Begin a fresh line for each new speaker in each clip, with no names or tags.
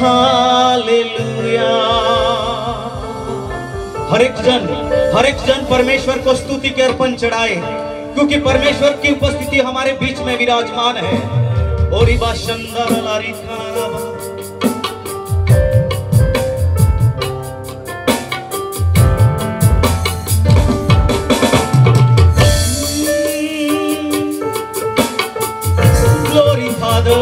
Hallelujah. हर एक जन परमेश्वर को स्तुति के अर्पण चढ़ाए, क्योंकि परमेश्वर की उपस्थिति हमारे बीच में विराजमान है। ओरी बाशंदा लारी खाना ग्लोरी फादर।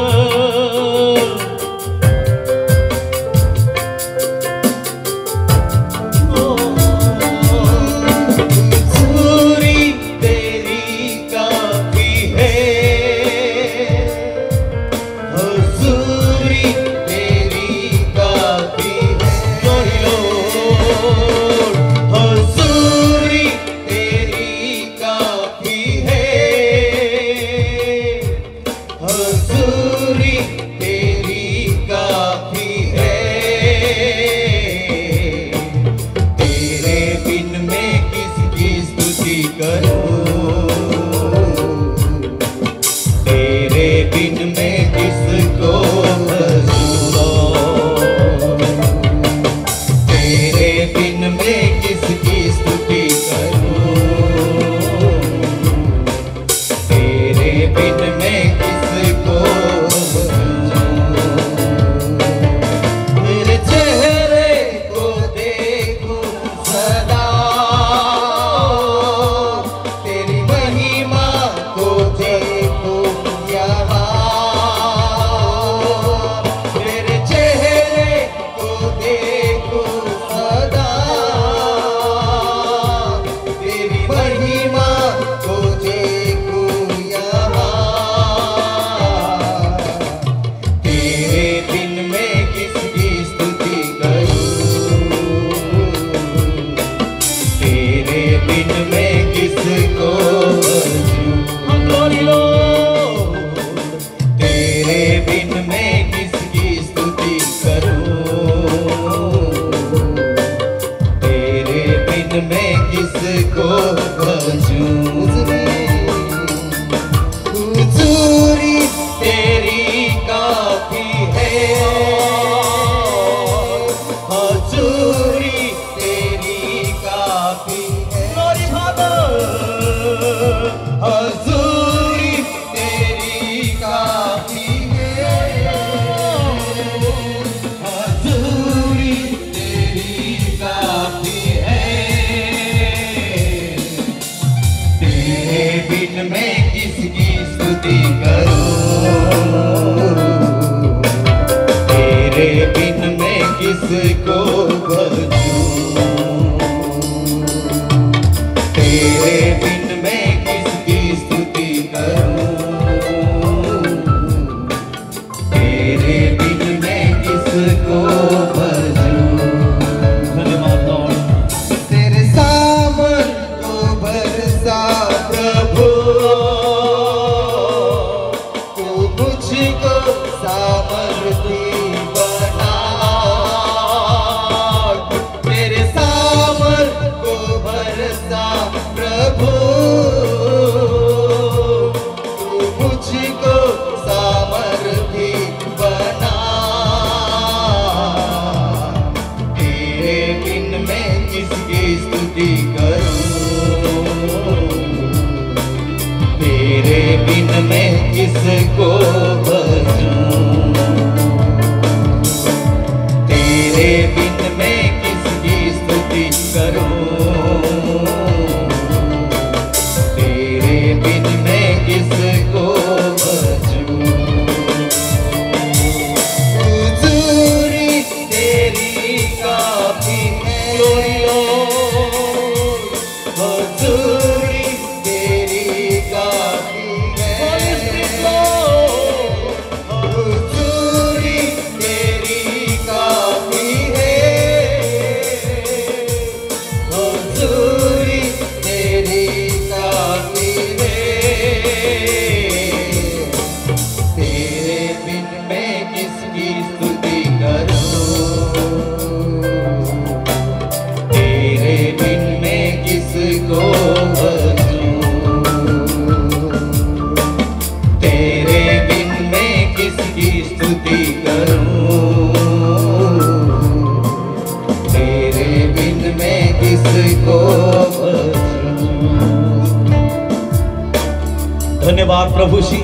प्रभु जी,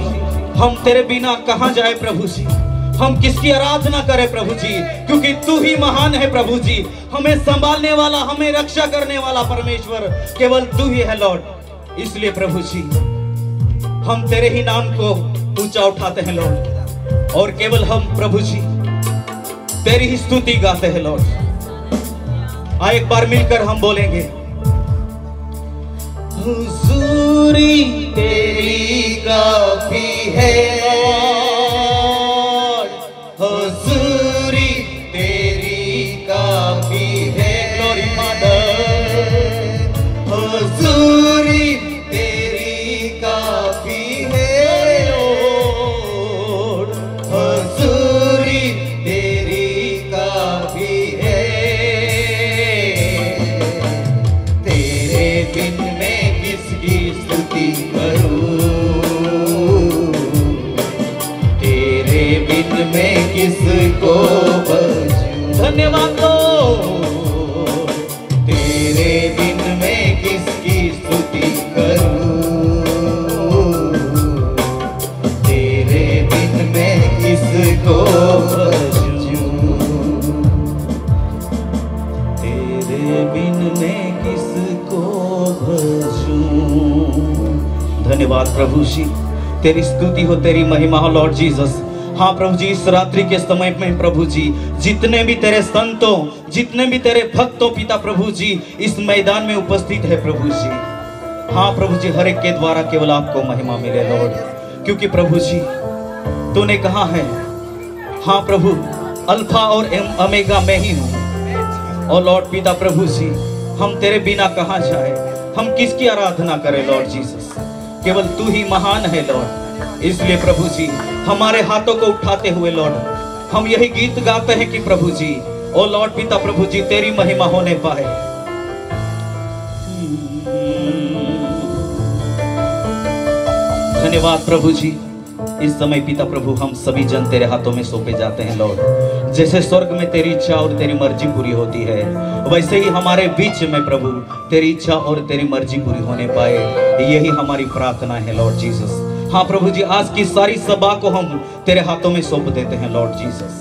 हम तेरे बिना कहां जाए प्रभु जी, हम किसकी आराधना करें प्रभु जी, क्योंकि तू ही महान है प्रभु जी। हमें संभालने वाला, हमें रक्षा करने वाला परमेश्वर केवल तू ही है लॉर्ड। इसलिए प्रभु जी हम तेरे ही नाम को ऊंचा उठाते हैं लॉर्ड, और केवल हम प्रभु जी तेरी ही स्तुति गाते हैं लॉर्ड। आ एक बार मिलकर हम बोलेंगे, हुजूरी तेरी काफी है लॉर्ड, हुजूरी तेरी काफी है। ग्लोरी मदर, हुजूरी तेरी काफी है लॉर्ड, हुजूरी तेरी काफी है। तेरे बिन मैं किसकी स्तुति करूं, तेरे बिन मैं किसको बचूं। धन्यवाद लो, तेरे बिन मैं किसकी स्तुति करूं, तेरे बिन मैं किसको बचूं, तेरे बिन मैं किसको भजूं। धन्यवाद प्रभु जी, तेरी स्तुति हो, तेरी महिमा हो लॉर्ड जीसस। हाँ प्रभु जी, इस रात्रि के समय में प्रभु जी जितने भी तेरे संतों, जितने भी तेरे भक्तों पिता प्रभु जी इस मैदान में उपस्थित है प्रभु जी, हाँ प्रभु जी हर एक के द्वारा केवल आपको महिमा मिले लॉर्ड, क्योंकि प्रभु जी तूने कहा है, हाँ प्रभु अल्फा और ओमेगा मैं ही हूँ। और लॉर्ड पिता प्रभु जी हम तेरे बिना कहाँ जाए, हम किसकी आराधना करें लॉर्ड जीसस, केवल तू ही महान है लॉर्ड। इसलिए प्रभु जी हमारे हाथों को उठाते हुए लॉर्ड हम यही गीत गाते हैं कि प्रभु जी, ओ लॉर्ड पिता प्रभु जी तेरी महिमा होने पाए। धन्यवाद प्रभु जी, इस समय पिता प्रभु हम सभी जन तेरे हाथों में सौंपे जाते हैं लॉर्ड। जैसे स्वर्ग में तेरी इच्छा और तेरी मर्जी पूरी होती है, वैसे ही हमारे बीच में प्रभु तेरी इच्छा और तेरी मर्जी पूरी होने पाए, यही हमारी प्रार्थना है लॉर्ड जीसस। हाँ प्रभु जी, आज की सारी सभा को हम तेरे हाथों में सौंप देते हैं लॉर्ड जीसस।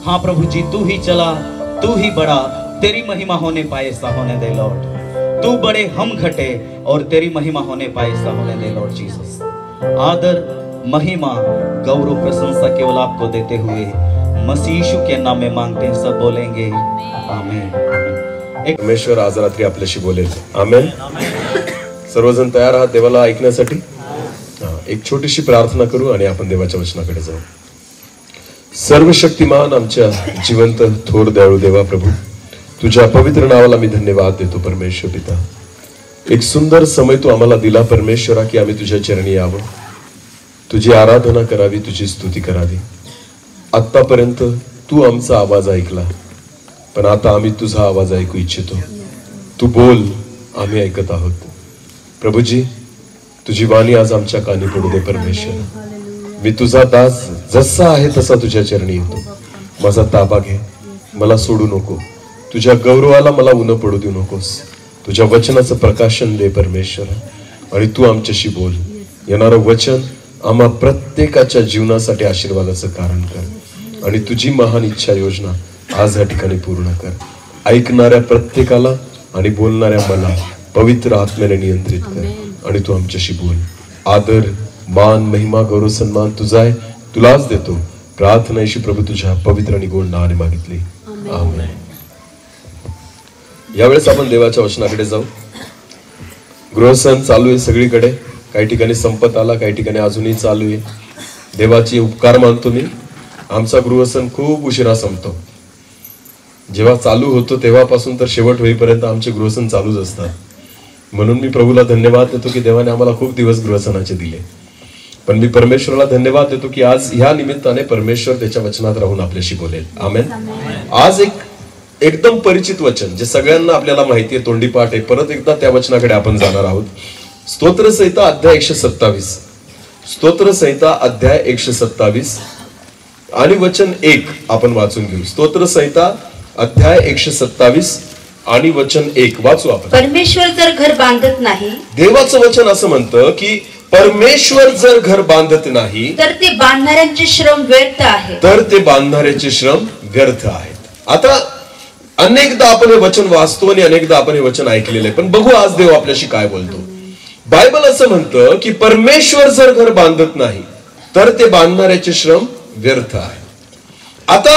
हाँ प्रभु जी, तू ही चला, तू ही बड़ा, तेरी महिमा होने पाए ऐसा होने दे लॉर्ड। तू बड़े हम घटे और तेरी महिमा होने पाए ऐसा होने दे लॉर्ड जीसस। आदर महिमा गौरव प्रशंसा केवल आपको देते हुए मसीह यीशु के नाम में मांगते हैं, सब बोलेंगे आमीन।
परमेश्वर आज रात्री आपल्याशी बोलेल, आमेन। सर्वजण तयार आहात देवाला ऐकण्यासाठी? एक छोटीशी प्रार्थना करू आणि आपण देवाच्या वचनाकडे जाऊ। सर्वशक्तिमान आमच्या जिवंत थोर दयाळू देवा प्रभू, तुझ्या पवित्र नावाला मी धन्यवाद देतो परमेश्वर पिता। एक सुंदर समय तू आम्हाला दिला परमेश्वरा की आम्ही तुझ्या चरणी यावं, तुझी आराधना करावी, तुझी स्तुती करावी। आतापर्यंत तू आमचा आवाज ऐकला, पण आता आम्ही तुझा आवाज ऐकू इच्छितो। तू बोल, आम्ही ऐकत आहोत प्रभूजी। तुझी वाणी आज आमच्या कानी पडू दे परमेश्वर। मी तुझा दास जसा आहे तसा तुझ्या चरणी येतो। माझा ताबा घे, मला सोडू नको। तुझ्या गौरवाला मला उन पडू देऊ नकोस। तुझ्या वचनाचं प्रकाशन दे परमेश्वर, आणि तू आमच्याशी बोल। येणारं वचन आम्हा प्रत्येकाच्या जीवनासाठी आशीर्वादाचं कारण कर, आणि तुझी महान इच्छा योजना आज या ठिकाणी पूर्ण कर। ऐकणाऱ्या प्रत्येकाला आणि बोलणाऱ्या मला पवित्र आत्म्याने नियंत्रित कर, आणि तू आमच्याशी बोल। आदर मान महिमा गौरव सन्मान तुझा आहे, तुलाच देतो। प्रार्थना येशू प्रभू तुझ्या पवित्र आणि गोड नावाने मागितली, आमेन। यावेळेस आपण देवाच्या वचनाकडे जाऊ। गृहसण चालू आहे सगळीकडे, काही ठिकाणी संपत आला, काही ठिकाणी अजूनही चालू आहे। देवाचे उपकार मानतो मी। आमचा गृहसण खूप उशिरा संपतो। जेव्हा चालू होतो तेव्हापासून तर शेवट होईपर्यंत आमचे गृहसण चालूच असतात। म्हणून मी प्रभूला धन्यवाद देतो की देवाने आम्हाला खूप दिवस गृहसणाचे दिले। पण मी परमेश्वराला धन्यवाद देतो की आज ह्या निमित्ताने परमेश्वर त्याच्या वचनात राहून आपल्याशी बोलेल, आमेन। आज एकदम परिचित वचन जे सगळ्यांना आपल्याला माहिती आहे, तोंडीपाठ आहे। परत एकदा त्या वचनाकडे आपण जाणार आहोत। स्तोत्र संहिता अध्याय 127, स्तोत्र संहिता अध्याय 127 आणि वचन 1 आपण वाचून घेऊ। स्तोत्र संहिता अध्याय 127 आणि वचन 1 वाचू आपण।
परमेश्वर जर घर बांधत नाही,
देवाचं वचन असं म्हणतं की परमेश्वर जर घर बांधत नाही
तर ते बांधणाऱ्यांचे श्रम व्यर्थ आहे.
तर ते बांधणाऱ्याचे श्रम व्यर्थ आहेत. आता अनेकदा आपण हे वचन वाचतो आणि अनेकदा आपण हे वचन ऐकलेलं आहे, पण बघू आज देव आपल्याशी काय बोलतो. बायबल असं म्हणतं की परमेश्वर जर घर बांधत नाही तर ते बांधणाऱ्याचे श्रम व्यर्थ आहे. आता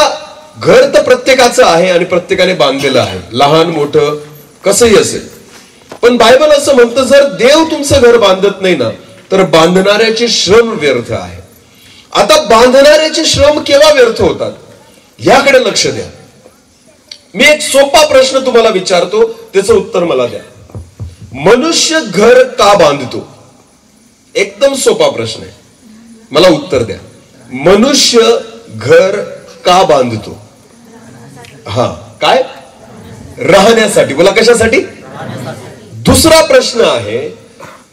घर तर प्रत्येकाचं आहे आणि प्रत्येकाने बांधलेलं आहे, लहान मोठं कसंही असेल. पण बायबल असं म्हणतं जर देव तुमचं घर बांधत नाही ना तर बांधणाऱ्याचे श्रम व्यर्थ आहे. आता बांधणाऱ्याचे श्रम केव्हा व्यर्थ होतात याकडे लक्ष द्या. मी एक सोपा प्रश्न तुम्हाला विचारतो, त्याचं उत्तर मला द्या. मनुष्य घर का बांधतो? एकदम सोपा प्रश्न आहे, मला उत्तर द्या. मनुष्य घर का बांधतो? हा, काय? राहण्यासाठी. बोला, कशासाठी? दुसरा प्रश्न आहे,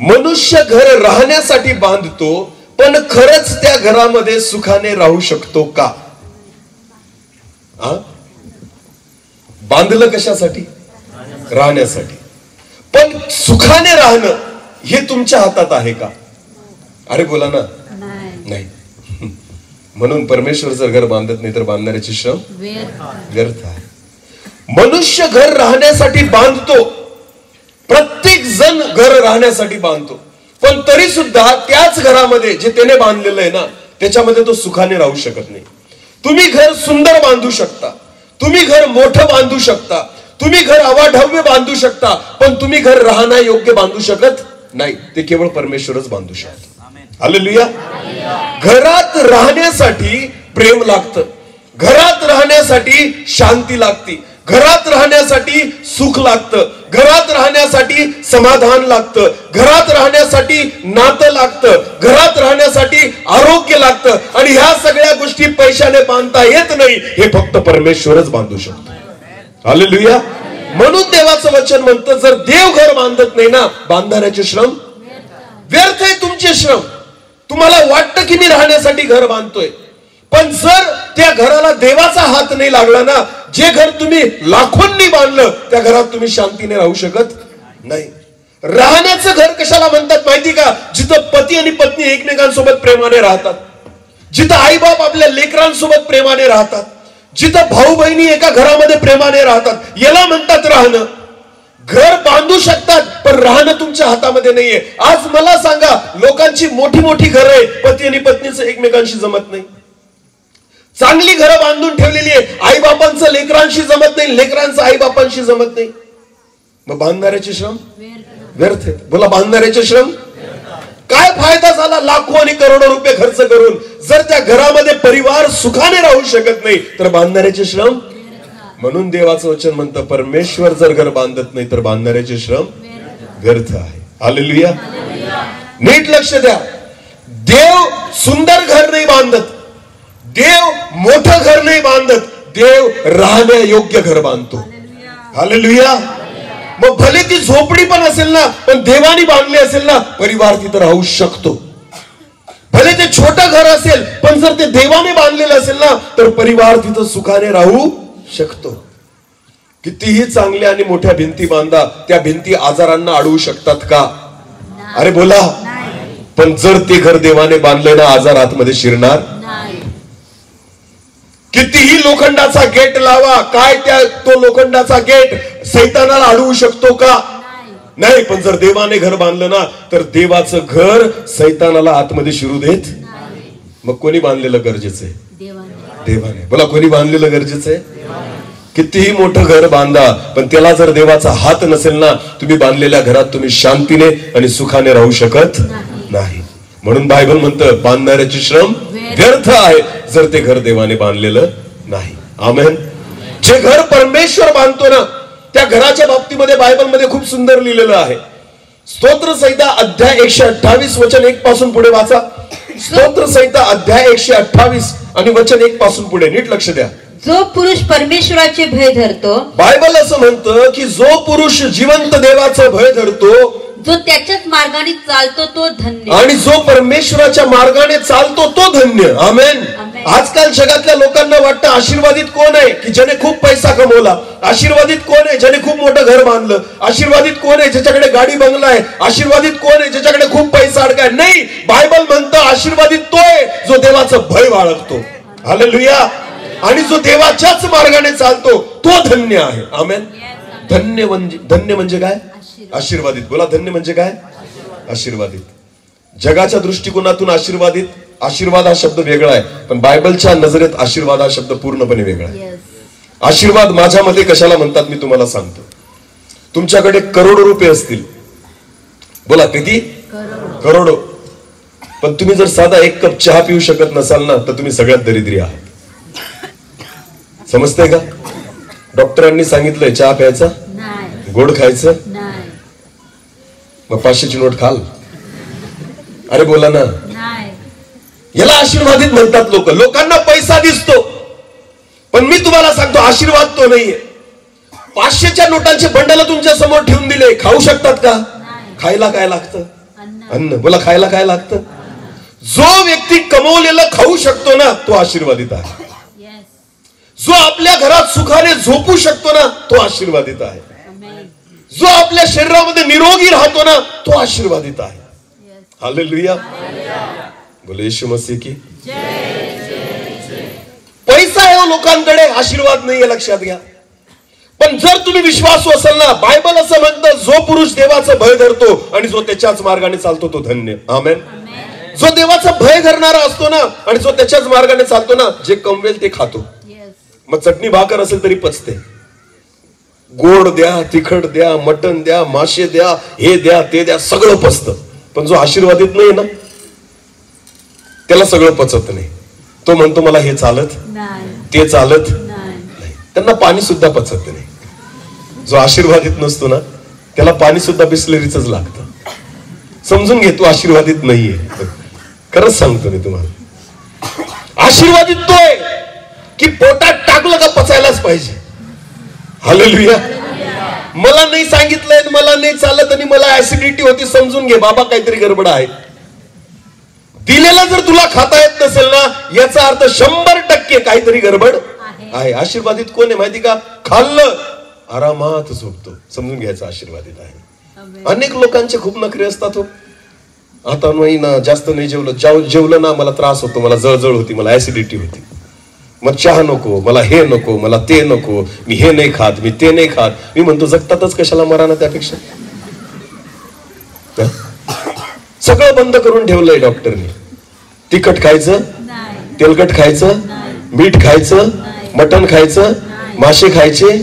मनुष्य घर राहण्यासाठी बांधतो पण खरंच त्या घरामध्ये सुखाने राहू शकतो का? बांधलं कशासाठी? राहण्यासाठी. पण सुखाने राहणं हे तुमच्या हातात आहे का? अरे बोला ना. नाही. म्हणून परमेश्वर जर घर बांधत नाही तर बांधणाऱ्याचे श्रम व्यर्थ आहे. मनुष्य घर राहण्यासाठी बांधतो, प्रत्येक जण घर राहण्यासाठी बांधतो, पण तरी सुद्धा त्याच घरामध्ये जे त्याने बांधलेलं आहे ना त्याच्यामध्ये तो सुखाने राहू शकत नाही. तुम्ही घर सुंदर बांधू शकता, तुम्ही घर मोठं बांधू शकता, तुम्ही घर अवाढव्य बांधू शकता, पण तुम्ही घर राहण्यायोग्य बांधू शकत नाही. ते केवळ परमेश्वरच बांधू शकतो. हालेलुया. घरात राहण्यासाठी प्रेम लागतं, घरात राहण्यासाठी शांती लागते, घरात राहण्यासाठी सुख लागतं, घरात राहण्यासाठी समाधान लागतं, घरात राहण्यासाठी नातं लागतं, घरात राहण्यासाठी आरोग्य लागतं. आणि ह्या सगळ्या गोष्टी पैशाने बांधता येत नाही, हे फक्त परमेश्वरच बांधू शकतो. हालेलुया. म्हणून देवाचं वचन म्हणतं जर देव घर बांधत नाही ना बांधणाऱ्याचे श्रम व्यर्थ आहे. तुमचे श्रम. तुम्हाला वाटतं की मी राहण्यासाठी घर बांधतोय, पण जर त्या घराला देवाचा हात नाही लागला ना, जे घर तुम्ही लाखोंनी बांधलं त्या घरात तुम्ही शांतीने राहू शकत नाही. राहण्याचं घर कशाला म्हणतात माहिती का? जिथं पती आणि पत्नी एकमेकांसोबत प्रेमाने राहतात, जिथं आई बाप आपल्या लेकरांसोबत प्रेमाने राहतात, जिथं भाऊ बहिणी एका घरामध्ये प्रेमाने राहतात, याला म्हणतात राहणं. घर बांधू शकतात पण राहणं तुमच्या हातामध्ये नाहीये. आज मला सांगा, लोकांची मोठी मोठी घरं आहे, पती आणि पत्नीचं एकमेकांशी जमत नाही. चांगली घरं बांधून ठेवलेली आहे, आई बापांचं लेकरांशी जमत नाही, लेकरांचं आई बापांशी जमत नाही. मग बांधणाऱ्याचे श्रम व्यर्थ आहेत. बोला, बांधणाऱ्याचे श्रम. काय फायदा झाला लाखो आणि करोडो रुपये खर्च करून जर त्या घरामध्ये परिवार सुखाने राहू शकत नाही तर बांधणाऱ्याचे श्रम. म्हणून देवाचं वचन म्हणतं परमेश्वर जर घर बांधत नाही तर बांधणाऱ्याचे श्रम व्यर्थ आहे. हालेलुया. नीट लक्ष द्या. देव सुंदर घर नाही बांधत, देव मोठं घर नाही बांधत, देव राहण्यायोग्य घर बांधतो. हालेलुया. मग भले ती झोपडी पण असेल ना, पण देवानी बांधली असेल ना, परिवार तिथं राहू शकतो. भले ते छोटं घर असेल पण जर ते देवाने बांधलेलं असेल ना तर परिवार तिथं सुखाने राहू शकतो. कितीही चांगल्या आणि मोठ्या भिंती बांधा, त्या भिंती आजारांना अडवू शकतात का? अरे बोला. पण जर ते घर देवाने बांधलं ना, आजार आतमध्ये शिरणार नाही. कितीही लोखंडाचा गेट लावा, काय त्या तो लोखंडाचा गेट सैतानाला अडवू शकतो का? नाही. पण जर देवाने घर बांधलं ना तर देवाचं घर सैतानाला आतमध्ये शिरू देत. मग कोणी बांधलेलं गरजेचं आहे? देवाने. बोला, कोणी बांधलेलं गरजेचं आहे? कितीही मोठं घर बांधा पण त्याला जर देवाचा हात नसेल ना, तुम्ही बांधलेल्या घरात तुम्ही शांतीने आणि सुखाने राहू शकत नाही. म्हणून बायबल म्हणतं बांधणाऱ्याचे श्रम व्यर्थ आहे जर ते घर देवाने बांधलेलं नाही. आमेन. जे घर परमेश्वर बांधतो ना त्या घराच्या बाबतीमध्ये बायबलमध्ये खूप सुंदर लिहिलेलं आहे. स्तोत्र संहिता अध्याय 128 वचन 1 पासून पुढे वाचा. स्तोत्र संहिता अध्याय 128 आणि वचन 1 पासून पुढे. नीट लक्ष द्या.
जो पुरुष परमेश्वराचे भय धरतो,
बायबल असं म्हणतं की जो पुरुष जिवंत देवाचं भय धरतो,
जो त्याच्याच मार्गाने चालतो तो धन्य.
आणि जो परमेश्वराच्या मार्गाने चालतो तो धन्य. आमेन. आजकाल जगातल्या लोकांना वाटतं आशीर्वादित कोण आहे की ज्याने खूप पैसा कमवला, आशीर्वादित कोण आहे ज्याने खूप मोठं घर बांधलं, आशीर्वादित कोण आहे ज्याच्याकडे गाडी बंगला आहे, आशीर्वादित कोण आहे ज्याच्याकडे खूप पैसा अडकाय. नाही, बायबल म्हणतं आशीर्वादित तो आहे जो देवाचं भय बाळगतो. हालेलुया. आणि जो देवाच्याच मार्गाने चालतो तो धन्य आहे. आमेन. धन्य म्हणजे काय? आशीर्वादित. बोला, धन्य म्हणजे काय? आशीर्वादित. जगाच्या दृष्टिकोनातून आशीर्वाद हा शब्द वेगळा आहे, पण बायबलच्या नजरेत आशीर्वाद हा शब्द पूर्णपणे वेगळा आहे. आशीर्वाद माझ्यामध्ये कशाला म्हणतात मी तुम्हाला सांगतो. तुमच्याकडे करोडो रुपये असतील, बोला किती? करोडो. पण तुम्ही जर साधा एक कप चहा पिऊ शकत नसाल ना, तर तुम्ही सगळ्यात दरिद्री आहात. समजतंय का? डॉक्टरांनी सांगितलंय चहा प्यायचा, गोड खायचं, मग 500ची नोट खाल. अरे बोला ना. याला आशीर्वादित म्हणतात लोक. लोकांना पैसा दिसतो, पण मी तुम्हाला सांगतो आशीर्वाद तो नाहीये. 500च्या नोटांचे बंडल तुमच्या समोर ठेवून दिले, खाऊ शकतात का? खायला काय लागतं? अन्न. बोला, खायला काय लागतं? जो व्यक्ती कमवलेलं खाऊ शकतो ना, तो आशीर्वादित आहे. जो आपल्या घरात सुखाने झोपू शकतो ना, तो आशीर्वादित आहे. जो आपल्या शरीरामध्ये निरोगी राहतो ना, तो आशीर्वादित आहे. हालेलुया. बोले येशू मसीह की. पैसा आहे लोकांकडे, आशीर्वाद नाहीये, लक्षात घ्या. पण जर तुम्ही विश्वासू असाल ना, बायबल असं म्हणतं जो पुरुष देवाचं भय धरतो आणि जो त्याच्याच मार्गाने चालतो तो धन्य. आमेन. जो देवाचं भय धरणारा असतो ना आणि जो त्याच्याच मार्गाने चालतो ना, जे कमवेल ते खातो. मग चटणी भाकर असेल तरी पचते. गोड द्या, तिखट द्या, मटण द्या, मासे द्या, हे द्या, ते द्या, सगळं पचतं. पण जो आशीर्वादित नाही ना, त्याला सगळं पचत नाही. तो म्हणतो मला हे चालत, ते चालत नाही. त्यांना पाणी सुद्धा पचत नाही. जो आशीर्वादित नसतो ना, त्याला पाणी सुद्धा बिस्लरीच लागतं. समजून घे, तू आशीर्वादित नाहीये. खरंच सांगतो मी तुम्हाला, आशीर्वादित तो आहे की पोटात टाकलं का पचायलाच पाहिजे. हालेलुया. मला नाही सांगितलंय, मला नाही चालत आणि मला ऍसिडिटी होती, समजून घे बाबा काहीतरी गडबड आहे. दिलेलं जर तुला खाता येत नसेल ना, याचा अर्थ 100% काहीतरी गडबड आहे. आशीर्वादित कोण आहे माहिती का? खाल्लं आरामात झोपतो, समजून घ्यायचं आशीर्वादित आहे. अनेक लोकांचे खूप नखरे असतात. हो, आता नाही ना, जास्त नाही जेवलं ना मला त्रास होतो, मला जळजळ होती, मला ऍसिडिटी होती, मग चहा नको, मला हे नको, मला ते नको, मी हे नाही खात, मी ते नाही खात. मी म्हणतो जगतातच कशाला मरा ना त्यापेक्षा. सगळं बंद करून ठेवलंय डॉक्टरने. तिखट खायचं, तेलकट खायचं, मीठ खायचं, मटण खायचं, मासे खायचे,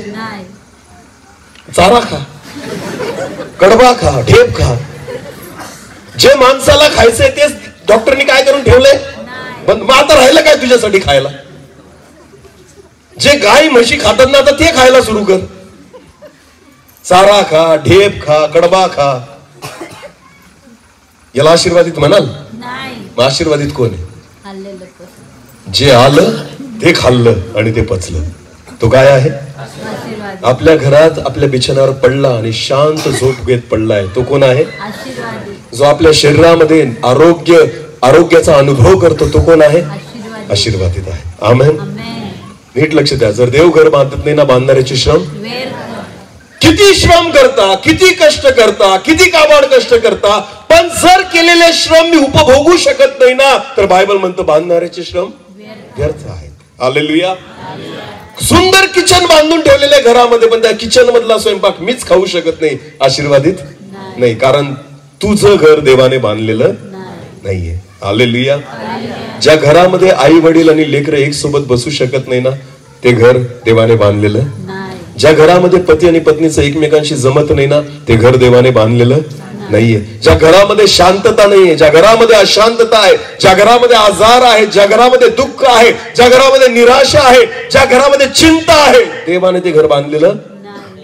चारा खा, कडबा खा, ढेप खा. जे माणसाला खायचंय तेच डॉक्टरनी काय करून ठेवलंय? मग आता राहिलं काय तुझ्यासाठी खायला? जे गाई म्हशी खातात ना, आता ते खायला सुरू कर. चारा खा, ढेप खा, कडबा खा. याला आशीर्वादित म्हणाल? मग आशीर्वादित कोण आहे? जे आलं ते खाल्लं आणि ते पचलं, तो काय आहे? आपल्या घरात आपल्या बिछाण्यावर पडला आणि शांत झोप घेत पडलाय, तो कोण आहे? जो आपल्या शरीरामध्ये आरोग्याचा अनुभव करतो, तो कोण आहे? आशीर्वादित आहे. आमेन. नीट लक्ष द्या. जर देव घर बांधत नाही ना, बांधणाऱ्याचे श्रम. किती श्रम करता, किती कष्ट करता, किती काबाड कष्ट करता, पण जर केलेले श्रम मी उपभोगू शकत नाही ना, तर बायबल म्हणतं बांधणाऱ्याचे श्रम व्यर्थ आहेत. हालेलुया. सुंदर किचन बांधून ठेवलेल्या घरामध्ये, पण त्या किचन मधला स्वयंपाक मीच खाऊ शकत नाही, आशीर्वादित नाही. कारण तुझं घर देवाने बांधलेलं नाहीये. हालेलुया. ज्या घरामध्ये आई वडील आणि लेकरं एक सोबत बसू शकत नाही ना, ते घर देवाने बांधलेलं. ज्या घरामध्ये पती आणि पत्नीचं एकमेकांशी जमत नाही ना, ते घर देवाने बांधलेलं नाहीये. ज्या घरामध्ये शांतता नाहीये, ज्या घरामध्ये अशांतता आहे, ज्या घरामध्ये आजार आहे, ज्या घरामध्ये दुःख आहे, ज्या घरामध्ये निराशा आहे, ज्या घरामध्ये चिंता आहे, देवाने ते घर बांधलेलं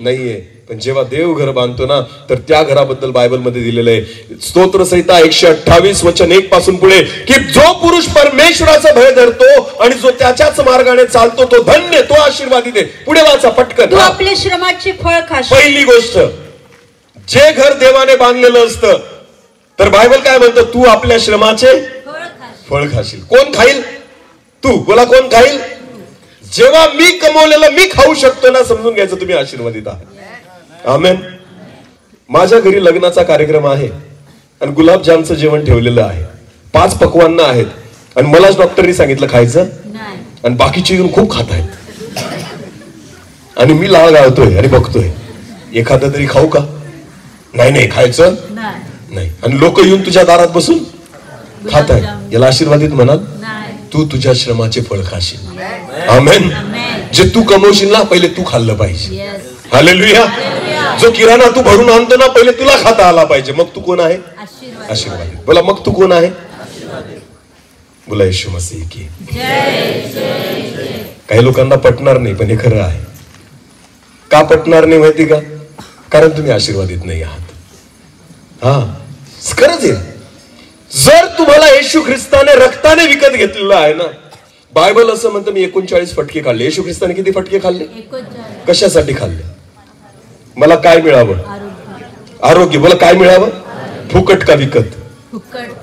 नाहीये. पण जेव्हा देव घर बांधतो ना, तर त्या घराबद्दल बायबल मध्ये दिलेलं आहे. स्तोत्र संहिता 128 वचन 1 पासून पुढे, की जो पुरुष परमेश्वराचा भय धरतो आणि जो त्याच्याच मार्गाने चालतो तो धन्य, तो आशीर्वादित आहे. पुढे वाचा पटकन.
तू आपल्या श्रमाचे फळ खाशील.
पहिली गोष्ट, जे घर देवाने बांधलेलं असतं, तर बायबल काय म्हणतं? तू आपल्या श्रमाचे फळ खाशील. कोण खाईल? तू बोला, कोण खाईल? जेव्हा मी कमवलेलं मी खाऊ शकतो ना, समजून घ्यायचं तुम्ही आशीर्वादित आहात. आमेन. माझ्या घरी लग्नाचा कार्यक्रम आहे आणि गुलाबजामचं जेवण ठेवलेलं आहे, 5 पक्वान्न आहेत आणि मलाच डॉक्टरनी सांगितलं खायचं आणि बाकीचे येऊन खूप खात आहेत आणि मी लाळ गाळतोय आणि बघतोय एखादं तरी खाऊ का? नाही खायचं नाही. आणि लोक येऊन तुझ्या दारात बसून खात आहेत. याला आशीर्वादित म्हणाल? तू तुझ्या श्रमाचे फळ खाशील. आमेन. जे तू कमवशील ना, पहिले तू खाल्लं पाहिजे. हालेलुया. जो किराणा तू भरून आणतो ना, पहिले तुला खाता आला पाहिजे. मग तू कोण आहे? आशीर्वादित. बोला, मग तू कोण आहे? बोला, येशू मसीह की. काही लोकांना पटणार नाही, पण हे खरं आहे. का पटणार नाही माहिती का? कारण तुम्ही आशीर्वादित नाही आहात. हा, खरंच आहे. जर तुम्हाला येशू ख्रिस्ताने रक्ताने विकत घेतलेलं आहे ना, बायबल असं म्हणतं मी 39 फटके खाल्ले. येशू ख्रिस्ताने किती फटके खाल्ले? कशासाठी खाल्ले? मला काय मिळावं? आरोग्य. बोला, काय मिळावं? फुकट का विकत?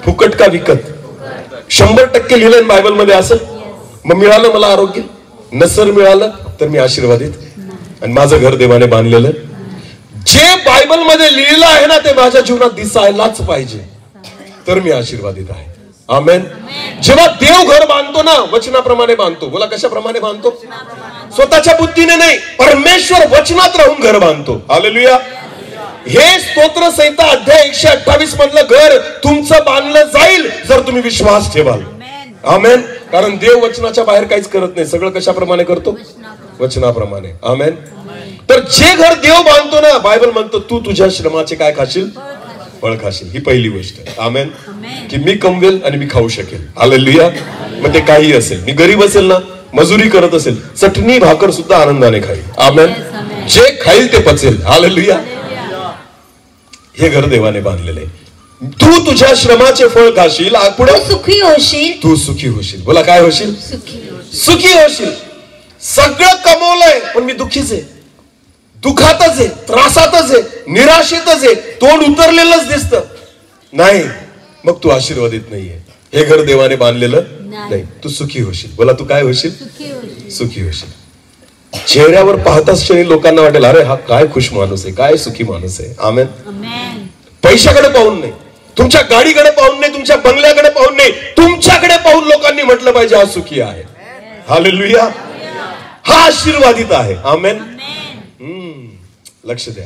फुकट का विकत? 100% लिहिलंय बायबल मध्ये असं. मग मिळालं मला आरोग्य, नसर मिळालं तर मी आशीर्वादित आणि माझं घर देवाने बांधलेलं. जे बायबल मध्ये लिहिलं आहे ना, ते माझ्या जीवनात दिसायलाच पाहिजे, तर मी आशीर्वादित आहे. आमेन. जेव्हा देव घर बांधतो ना, वचनाप्रमाणे बांधतो. बोला, कशाप्रमाणे बांधतो? स्वतःच्या बुद्धीने नाही, परमेश्वर वचनात राहून घर बांधतो. हालेलुया. हे स्तोत्र संहिता अध्याय 128 मधलं घर तुमचं बांधलं जाईल जर तुम्ही विश्वास ठेवाल. आमेन. कारण देव वचनाच्या बाहेर काहीच करत नाही, सगळं कशाप्रमाणे करतो? वचनाप्रमाणे. आमेन. तर जे घर देव बांधतो ना, बायबल म्हणतो तू तुझ्या श्रमाचे काय खाशील? फळ खाशील. ही पहिली गोष्ट. आमेन. की मी कमवेल आणि मी खाऊ शकेल. हालेलुया. मग ते काही असेल, मी गरीब असेल ना, मजुरी करत असेल, चटणी भाकर सुद्धा आनंदाने खाईल. आमेन. जे खाईल ते पचेल. हालेलुया. हे घर देवाने बांधलेले. तू तुझ्या श्रमाचे फळ खाशील, पुढे
सुखी होशील.
तू सुखी होशील. बोला, काय होशील? सुखी होशील. सगळं कमवलंय पण मी दुःखीच आहे, दुःखातच आहे, त्रासातच आहे, निराशेतच आहे, तोंड उतरलेलंच दिसतं. नाही, मग तू आशीर्वादित नाहीये. हे घर देवाने बांधलेलं नाही. तू सुखी होशील. बोला, तू काय होशील? सुखी होशील. चेहऱ्यावर पाहताच क्षणी लोकांना वाटेल, अरे हा काय खुश माणूस आहे, काय सुखी माणूस आहे. आमेन. पैशाकडे पाहून नाही, तुमच्या गाडीकडे पाहून नाही, तुमच्या बंगल्याकडे पाहून नाही, तुमच्याकडे पाहून लोकांनी म्हटलं पाहिजे हा सुखी आहे. हालेलुया. हा आशीर्वादित आहे. आमेन. लक्ष द्या.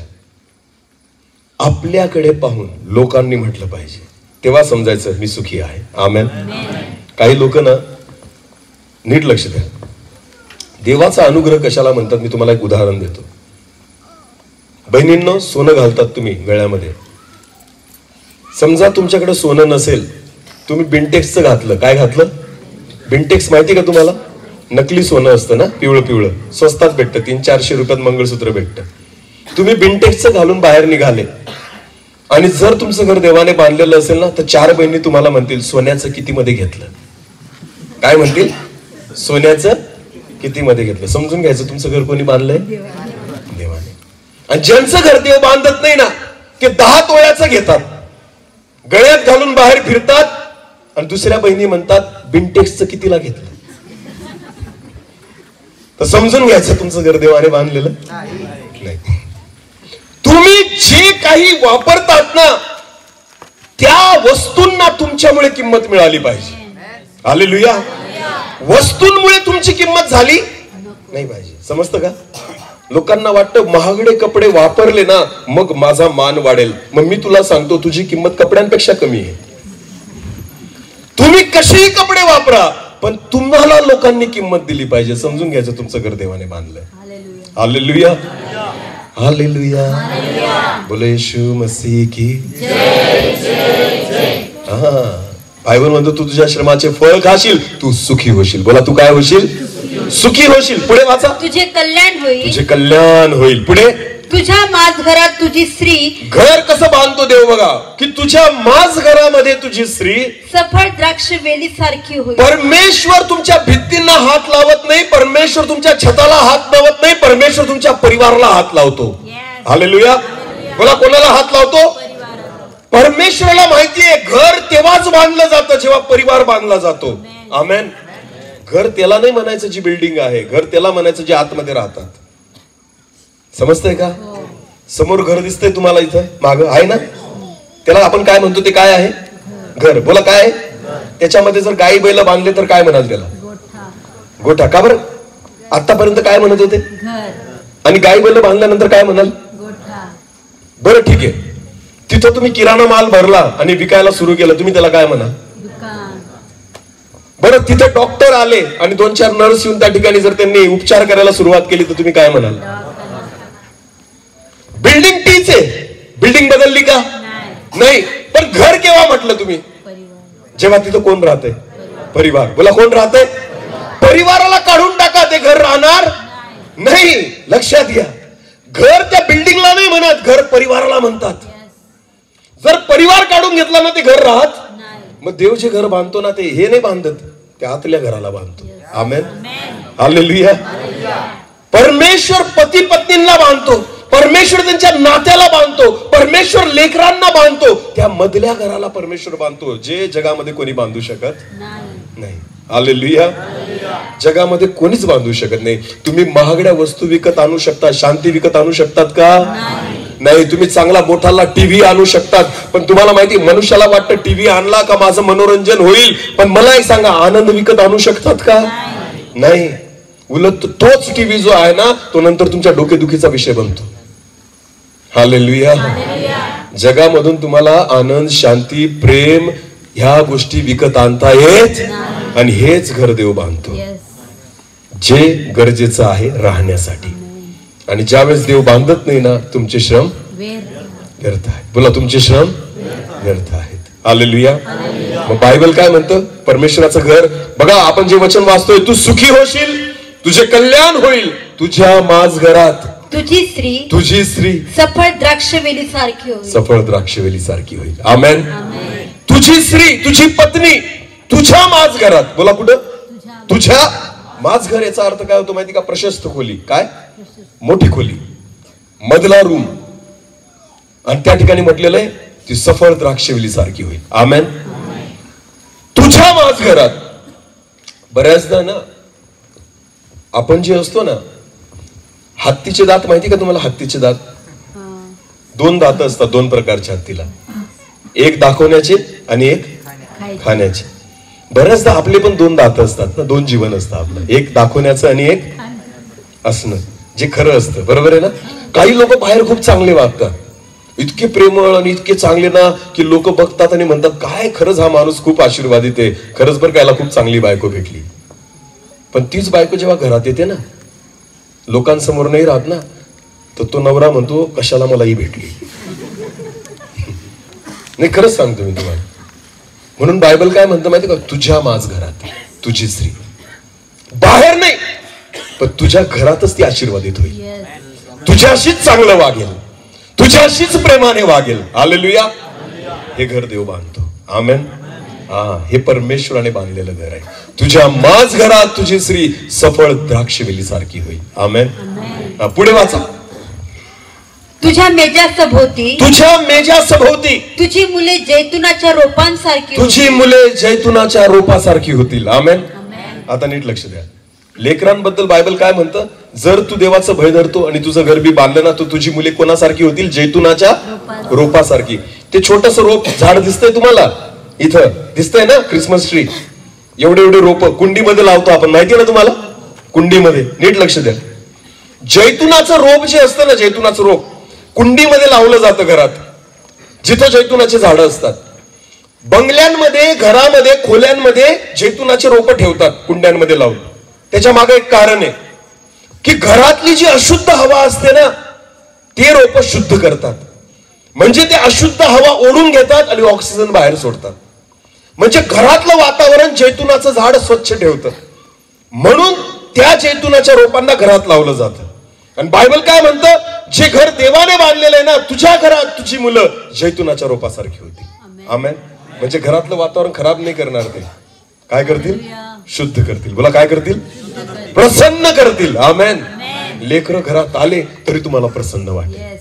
आपल्याकडे पाहून लोकांनी म्हटलं पाहिजे, तेव्हा समजायचं मी सुखी आहे. आमेन. काही लोक ना, नीट लक्ष द्या, देवाचा अनुग्रह कशाला म्हणतात मी तुम्हाला एक उदाहरण देतो. बहिणींनो, सोनं घालतात तुम्ही गळ्यामध्ये. समजा तुमच्याकडे सोनं नसेल, तुम्ही बिनटेक्सचं घातलं. काय घातलं? बिनटेक्स माहिती का तुम्हाला? नकली सोनं असतं ना, पिवळं पिवळं, स्वस्तात भेटतं, 300-400 रुपयात मंगळसूत्र भेटतं. तुम्ही बिनटेक्सचं घालून बाहेर निघाले आणि जर तुमचं घर देवाने बांधलेलं असेल ना, तर 4 बहिणी तुम्हाला म्हणतील सोन्याचं किती मध्ये घेतलं? काय म्हणतील? सोन्याचं किती मध्ये घेतलं? समजून घ्यायचं तुमचं घर कोणी बांधलंय? देवाने. आणि ज्यांचं घर देव बांधत नाही ना, ते 10 तोळ्याचं घेतात, गळ्यात घालून बाहेर फिरतात आणि दुसऱ्या बहिणी म्हणतात बिनटेक्सचं कितीला घेतलं? तर समजून घ्यायचं तुमचं घर देवाने बांधलेलं नाही. तुम्ही जे काही वापरतात ना, त्या वस्तूंना तुमच्यामुळे किंमत मिळाली पाहिजे. हालेलुया. वस्तूंमुळे तुमची किंमत झाली नाही पाहिजे. समजतं का? लोकांना वाटतं महागडे कपडे वापरले ना मग माझा मान वाढेल. मग मी तुला सांगतो, तुझी किंमत कपड्यांपेक्षा कमी आहे. तुम्ही कसेही कपडे वापरा, पण तुम्हाला लोकांनी किंमत दिली पाहिजे. समजून घ्यायचं तुमचं घर देवाने बांधलंय. हालेलुया. हालेलुया. बोले येशू मसीह की जय. बायबल म्हणतो तू तुझ्या श्रमाचे फळ खाशील, तू सुखी होशील. बोला, तू काय होशील? सुखी होशील. पुढे वाचा.
तुझे कल्याण होईल.
तुझे कल्याण होईल. पुढे
तुझ्या माझ घरात तुझी स्त्री.
घर कसं बांधतो देव बघा, की तुझ्या माझ घरामध्ये तुझी स्त्री
सफळ द्राक्ष वेली सारखी होईल.
परमेश्वर तुमच्या भित्तींना हात लावत नाही, परमेश्वर तुमच्या छताला हात लावत नाही, परमेश्वर तुमच्या परिवाराला हात लावतो. हालेलुया. बोला, कोणाला हात लावतो? परमेश्वराला माहितीये घर तेव्हाच बांधलं जातं जेव्हा परिवार बांधला जातो. आमेन. घर त्याला नाही म्हणायचं जी बिल्डिंग आहे, घर त्याला म्हणायचं जे आतमध्ये राहतात. समजतंय का? समोर घर दिसतंय तुम्हाला इथं माग आहे ना, त्याला आपण काय म्हणतो ते काय आहे? घर. बोला काय आहे? त्याच्यामध्ये जर गाई बैल बांधले तर काय म्हणाल त्याला? गोठा. का बरं? आतापर्यंत काय म्हणत होते? आणि गाई बैल बांधल्यानंतर काय म्हणाल? बरं ठीक आहे, तिथं तुम्ही किराणा माल भरला आणि विकायला सुरू केलं, तुम्ही त्याला काय म्हणाल? बरं तिथे डॉक्टर आले आणि 2-4 नर्स येऊन त्या ठिकाणी जर त्यांनी उपचार करायला सुरुवात केली तर तुम्ही काय म्हणाल? बिल्डिंग तीच आहे, बिल्डिंग बदलली का? नाही. पण घर केव्हा म्हटलं तुम्ही? जेव्हा तिथं कोण राहतंय? परिवार. बोला कोण राहतंय? परिवाराला काढून टाका, ते घर राहणार नाही. लक्षात घ्या, घर त्या बिल्डिंगला नाही म्हणत, घर परिवाराला म्हणतात. जर परिवार काढून घेतला ना ते घर राहत. मग देव जे घर बांधतो ना ते हे नाही बांधत, ते आतल्या घराला बांधतो. आमेन, हालेलुया. परमेश्वर पती पत्नींना बांधतो, परमेश्वर त्यांच्या नात्याला बांधतो, परमेश्वर लेकरांना बांधतो, त्या मधल्या घराला परमेश्वर बांधतो, जे जगामध्ये कोणी बांधू शकत नाही. हालेलुया. जगामध्ये कोणीच बांधू शकत नाही. तुम्ही महागड्या वस्तू विकत आणू शकता, शांती विकत आणू शकतात का? नाही. तुम्ही चांगला मोठाला टीव्ही आणू शकतात, पण तुम्हाला माहिती मनुष्याला वाटतं टीव्ही आणला का माझं मनोरंजन होईल, पण मला एक सांगा, आनंद विकत आणू शकतात का? नाही. उलट तोच टीव्ही जो आहे ना तो नंतर तुमच्या डोकेदुखीचा विषय बनतो. हालेलुया. जगामधून तुम्हाला आनंद, शांती, प्रेम ह्या गोष्टी विकत आणता येत, आणि हेच घर देव बांधतो जे गरजेचं आहे राहण्यासाठी. आणि ज्यावेळेस देव बांधत नाही ना, तुमचे श्रम व्यर्थ आहेत. बोला तुमचे श्रम व्यर्थ आहेत. हालेलुया. मग बायबल काय म्हणतं? परमेश्वराचं घर बघा, आपण जे वचन वाचतोय, तू सुखी होशील, तुझे कल्याण होईल, तुझ्या माझ घरात तुझी स्त्री
सफळ द्राक्षवेली सारखी होईल.
सफळ द्राक्षवेली सारखी होईल. आमेन. तुझी स्त्री, तुझी पत्नी तुझ्या माझ घरात. बोला कुठं? तुझ्या माझ घर. याचा अर्थ काय होतो माहिती का? प्रशस्त खोली. काय? मोठी खोली, मधला रूम. आणि त्या ठिकाणी म्हटलेलं आहे ती सफळ द्राक्षवेली सारखी होईल. आमेन. तुझ्या माझ घरात. बऱ्याचदा ना आपण जे असतो ना, हत्तीचे दात माहिती का तुम्हाला? हत्तीचे दात 2 दात असतात, 2 प्रकारच्या हत्तीला, एक दाखवण्याचे आणि एक खाण्याचे. बऱ्याचदा आपले पण 2 दात असतात ना, 2 जीवन असतं आपलं, एक दाखवण्याचं आणि एक असणं, जे खरं असतं. बरोबर आहे ना? काही लोक बाहेर खूप चांगले वागतात, इतके प्रेमळ आणि इतके चांगले ना की लोक बघतात आणि म्हणतात काय खरंच हा माणूस खूप आशीर्वादित आहे, खरंच बरं का याला खूप चांगली बायको भेटली. पण तीच बायको जेव्हा घरात येते ना, लोकांसमोर नाही राहत ना, तर तो नवरा म्हणतो कशाला मला ही भेटली. नाही, खरंच सांगतो मी तुम्हाला. म्हणून बायबल काय म्हणतं माहिती का? तुझ्या माझ घरात तुझी स्त्री. बाहेर नाही, पण तुझ्या घरातच ती आशीर्वादित होईल, तुझ्याशीच चांगलं वागेल, तुझ्याशीच प्रेमाने वागेल. हालेलुया. हे घर देव बांधतो. आमेन. हे परमेश्वराने बांधलेलं घर आहे. तुझ्या माझ घरात तुझी स्त्री सफळ द्राक्षवेली सारखी होईल. आमेन. पुढे वाचा.
तुझ्या मेजासभोवती तुझी मुले जैतुनाच्या रोपांसारखी,
तुझी मुले जैतुनाच्या रोपासारखी होतील. आमेन. आता नीट लक्ष द्या. लेकरांबद्दल बायबल काय म्हणतं? जर तू देवाचं भय धरतो आणि तुझं घर बी बांधलं ना, तर तुझी मुले कोणासारखी होतील? जैतुनाच्या रोपासारखी. ते छोटस रोप झाड दिसतंय तुम्हाला? इथं दिसतंय ना क्रिसमस ट्री, एवढे एवढे रोप कुंडीमध्ये लावतो आपण, माहितीये ना तुम्हाला? कुंडीमध्ये. नीट लक्ष द्या. जैतुनाचं रोप जे असतं ना, जैतुनाचं रोप कुंडीमध्ये लावलं जातं घरात, जिथं जैतुनाचे झाडं असतात. बंगल्यांमध्ये, घरामध्ये, खोल्यांमध्ये जैतुनाचे रोप ठेवतात कुंड्यांमध्ये लावून. त्याच्या मागे एक कारण आहे की घरातली जी अशुद्ध हवा असते ना, ते रोप शुद्ध करतात. म्हणजे ते अशुद्ध हवा ओढून घेतात आणि ऑक्सिजन बाहेर सोडतात. म्हणजे घरातलं वातावरण जैतुनाचं झाड स्वच्छ ठेवतं. म्हणून त्या जैतुनाच्या रोपांना घरात लावलं जातं. आणि बायबल काय म्हणतं? जे घर देवाने बांधलेलं आहे ना, तुझ्या घरात तुझी मुलं जैतुनाच्या रोपासारखी होती. आमेन. म्हणजे घरातलं वातावरण खराब नाही करणार, ते काय करतील? शुद्ध करतील. बोला काय करतील? प्रसन्न करतील. आमेन. लेकरं घरात आले तरी तुम्हाला प्रसन्न वाटेल.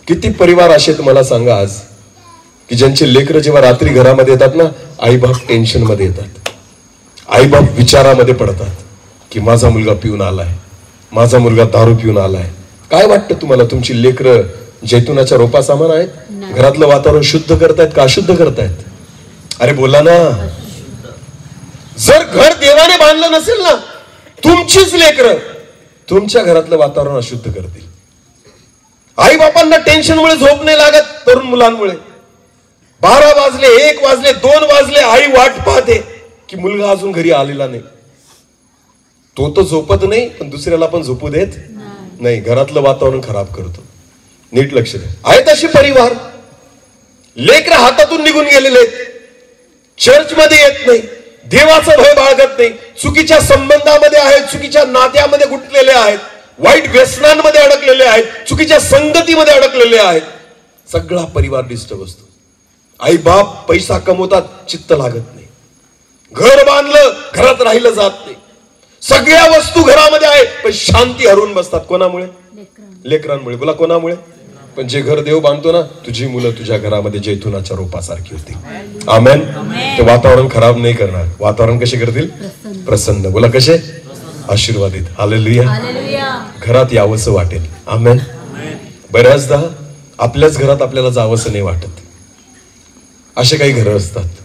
किती परिवार असे तुम्हाला सांगा आज की ज्यांचे लेकरं जेव्हा रात्री घरामध्ये येतात ना, आई बाप टेन्शन मध्ये येतात. आईबाप विचारामध्ये पडतात की माझा मुलगा पिऊन आलाय, माझा मुलगा दारू पिऊन आलाय. काय वाटतं तुम्हाला, तुमची लेकरं जैतुनाच्या रोपा समान आहेत? घरातलं वातावरण शुद्ध करतायत का अशुद्ध करतायत? अरे बोला ना. जर घर देवाने बांधलं नसेल ना, तुमचीच लेकरं तुमच्या घरातलं वातावरण अशुद्ध करतील. आई बापांना टेन्शनमुळे झोप नाही लागत. तरुण मुलांमुळे 12 वाजले, 1 वाजले, 2 वाजले, आई वाट पाहते की मुलगा अजून घरी आलेला नाही. तो तर झोपत नाही, पण दुसऱ्याला पण झोपू देत नाही. घरातलं वातावरण खराब करतो. नीट लक्ष द्या. आहेत अशी परिवार, लेकरं हातातून निघून गेलेले आहेत, चर्चमध्ये येत नाही, देवाचं भय बाळगत नाही, चुकीच्या संबंधामध्ये आहेत, चुकीच्या नात्यामध्ये गुंतलेले आहेत, वाईट व्यसनांमध्ये अडकलेले आहेत, चुकीच्या संगतीमध्ये अडकलेले आहेत. सगळा परिवार डिस्टर्ब असतो. आई बाप पैसा कमवतात, चित्त लागत नाही. घर बांधलं, घरात राहिलं जात नाही. सगळ्या वस्तू घरामध्ये आहेत, पण शांती हरवून बसतात. कोणामुळे? लेकरांमुळे. बोला कोणामुळे? पण जे घर देव बांधतो ना, तुझी मुलं तुझ्या घरामध्ये जैतुनाच्या रोपासारखी होती. आमेन. ते वातावरण खराब नाही करणार. वातावरण कसे करतील? प्रसन्न. बोला कसे? आशीर्वादित. हालेलुया. घरात यावंसं वाटेल. आमेन. बऱ्याचदा आपल्याच घरात आपल्याला जावंसं नाही वाटत. असे काही घरं असतात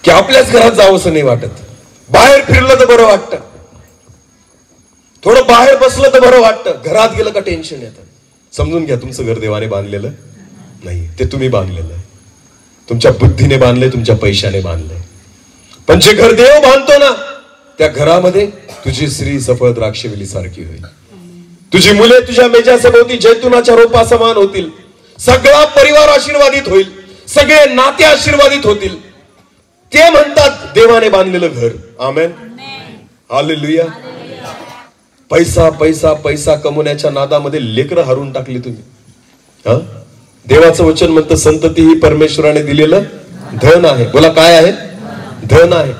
की आपल्याच घरात जावंसं नाही वाटत. बाहेर फिरलं तर बरं वाटतं, थोडं बाहेर बसलं तर बरं वाटतं, घरात गेलं का टेन्शन येतं. समजून घ्या, तुमचं घर देवाने बांधलेलं नाही, ते तुम्ही बांधलेलं आहे. तुमच्या बुद्धीने बांधलंय, तुमच्या पैशाने बांधलंय. पण जे घर देव बांधतो ना, त्या घरामध्ये तुझी स्त्री सफळ द्राक्षवेली सारखी होईल. तुझी मुले तुझ्या मेजासभोवती जैतुनाच्या रोपा समान होतील. सगळा परिवार आशीर्वादित होईल, सगळे नाते आशीर्वादित होतील. ते म्हणतात देवाने बांधलेलं घर. आमेन. हालेलुया. पैसा पैसा पैसा कमवण्याच्या नादामध्ये लेकरं हरून टाकली तुम्ही. देवाचं वचन म्हणतं संतती ही परमेश्वराने दिलेलं धन आहे. बोला काय आहे? धन आहे.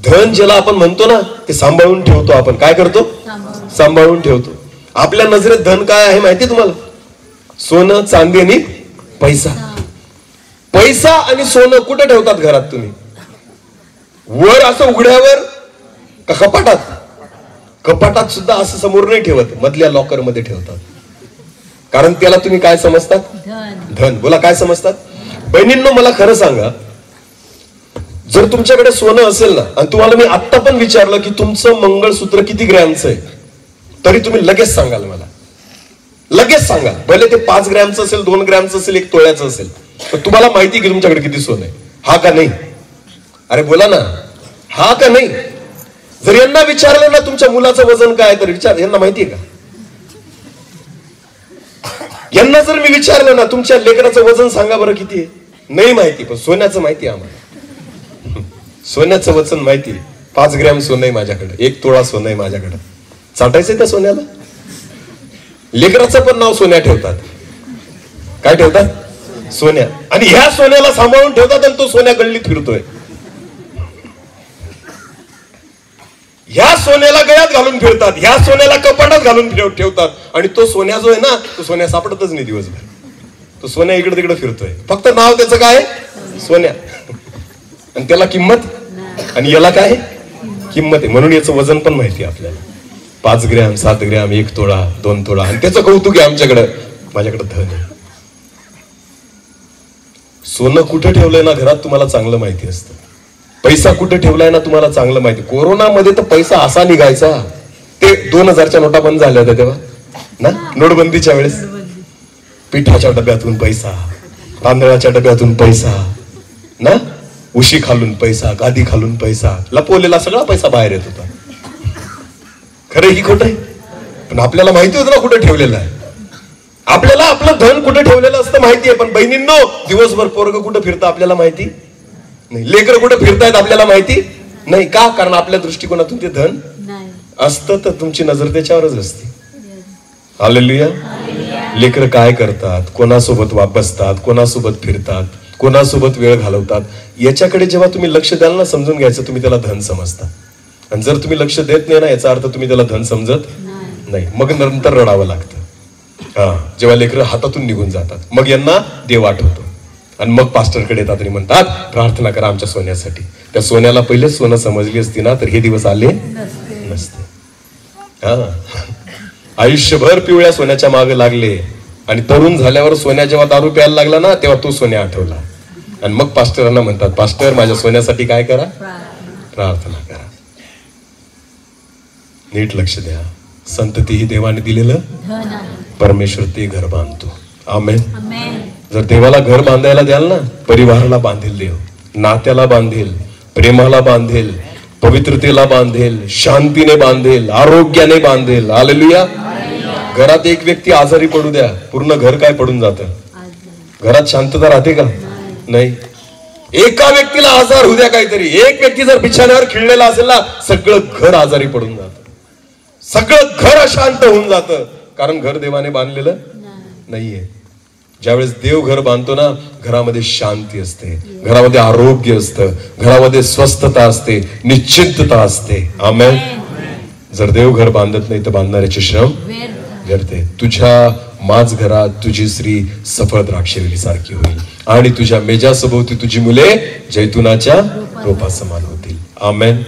धन ज्याला आपण म्हणतो ना, ते सांभाळून ठेवतो आपण. काय करतो? सांभाळून ठेवतो. आपल्या नजरेत धन काय आहे माहिती तुम्हाला? सोनं, चांदी आणि पैसा. पैसा आणि सोनं कुठे ठेवतात घरात तुम्ही? वर असं उघड्यावर का कपाटात? कपाटात सुद्धा असं समोर नाही ठेवत, मधल्या लॉकर मध्ये ठेवतात. कारण त्याला तुम्ही काय समजतात? धन. बोला काय समजतात? बहिणींनो, मला खरं सांगा, जर तुमच्याकडे सोनं असेल ना, आणि तुम्हाला मी आत्ता पण विचारलं की तुमचं मंगळसूत्र किती ग्रॅमचं आहे, तरी तुम्ही लगेच सांगाल मला. लगेच सांगाल. भले ते 5 ग्रॅमचं असेल, 2 ग्रॅमचं असेल, 1 तोळ्याचं असेल, पण तुम्हाला माहिती की तुमच्याकडे किती सोनं आहे? हा का नाही? अरे बोला ना, हा का नाही? जर यांना विचारलं ना तुमच्या मुलाचं वजन काय, तर विचार, यांना माहितीये का? यांना जर मी विचारलं ना तुमच्या लेकराचं वजन सांगा बरं किती आहे, नाही माहिती. पण सोन्याचं माहिती आहे आम्हाला. सोन्याचं वजन माहिती. 5 ग्रॅम सोनं आहे माझ्याकडे, 1 तोळा सोनं आहे माझ्याकडे. चाटायचंय त्या सोन्याला? लेकराचं पण नाव सोन्या ठेवतात. काय ठेवतात? सोन्या. आणि ह्या सोन्याला सांभाळून ठेवतात, आणि तो सोन्या गल्लीत फिरतोय. ह्या सोन्याला गळ्यात घालून फिरतात, ह्या सोन्याला कपाटात घालून ठेवतात. आणि तो सोन्या जो आहे ना, तो सोन्या सापडतच नाही दिवसभर. तो सोन्या इकडे तिकडे फिरतोय. फक्त नाव त्याचं काय? सोन्या. आणि त्याला किंमत, आणि याला काय किंमत आहे. म्हणून याचं वजन पण माहिती आहे आपल्याला. 5 ग्रॅम, 7 ग्रॅम, 1 तोळा, 2 तोळा. आणि त्याचं कौतुक आहे आमच्याकडं, माझ्याकडे धन आहे. सोनं कुठं ठेवलंय ना घरात तुम्हाला चांगलं माहिती असतं. पैसा कुठे ठेवलाय ना तुम्हाला चांगलं माहिती. कोरोनामध्ये तर पैसा असा निघायचा, ते 2000च्या नोटा बंद झाल्या होत्या तेव्हा ना, नोटबंदीच्या वेळेस. पिठाच्या डब्यातून पैसा, तांदळाच्या डब्यातून पैसा ना, उशी खालून पैसा, गादी खालून पैसा, लपवलेला सगळा पैसा बाहेर येत होता. खरं ही खोटं आहे? पण आपल्याला माहिती होतं ना कुठे ठेवलेलं आहे. आपल्याला आपलं धन कुठे ठेवलेलं असतं माहिती आहे. पण बहिणींनो, दिवसभर पोरग कुठं फिरतं आपल्याला माहिती नाही, लेकर कुठे फिरतायत आपल्याला माहिती नाही. का? कारण आपल्या दृष्टिकोनातून ते धन असतं, तर तुमची नजर त्याच्यावरच असते. हालेलुया. लेकर काय करतात, कोणासोबत बसतात, कोणासोबत फिरतात, कोणासोबत वेळ घालवतात, याच्याकडे जेव्हा तुम्ही लक्ष द्याल ना, समजून घ्यायचं तुम्ही त्याला धन समजता. आणि जर तुम्ही लक्ष देत नाही ना, याचा अर्थ तुम्ही त्याला धन समजत नाही. मग नंतर रडावं लागतं. जेव्हा लेकर हातातून निघून जातात, मग यांना देव आठवतो. आणि मग पास्टरकडे येतात आणि म्हणतात प्रार्थना करा आमच्या सोन्यासाठी. त्या सोन्याला पहिले सोनं समजली असती ना तर हे दिवस आले नसते. आयुष्यभर पिवळ्या सोन्याच्या मागे लागले आणि तरुण झाल्यावर सोन्या जेव्हा दारू प्यायला लागला ना तेव्हा तो सोन्या आठवला. आणि मग पास्टरांना म्हणतात, पास्टर माझ्या सोन्यासाठी काय करा, प्रार्थना करा. नीट लक्ष द्या. संतती ही देवाने दिलेलं परमेश्वर ते घर बांधतो. आमेन. जर देवाला घर बांधायला द्याल ना, परिवाराला बांधेल देव, नात्याला बांधेल, प्रेमाला बांधेल, पवित्रतेला बांधेल, शांतीने बांधेल, आरोग्याने बांधेल. हालेलुया. घरात एक व्यक्ती आजारी पडू द्या, पूर्ण घर काय पडून जातं. घरात शांतता राहते का? नाही. एका व्यक्तीला आजार होऊ द्या काहीतरी, एक व्यक्ती जर बिछाण्यावर खिळलेला असेल ना, सगळं घर आजारी पडून जातं, सगळं घर अशांत होऊन जातं. कारण घर देवाने बांधलेलं नाहीये. ज्यावेळेस देव घर बांधतो ना, घरामध्ये शांती असते, घरामध्ये आरोग्य असतं, घरामध्ये स्वस्थता असते, निश्चिंतता असते. आमेन. जर देव घर बांधत नाही तर बांधणाऱ्याचे श्रम व्यर्थ. तुझ्या माझ घरात तुझी स्त्री सफळ द्राक्षवेली सारखी होईल आणि तुझ्या मेजासभोवती तुझी मुले जैतुनाच्या रोपा समान होतील. आमेन.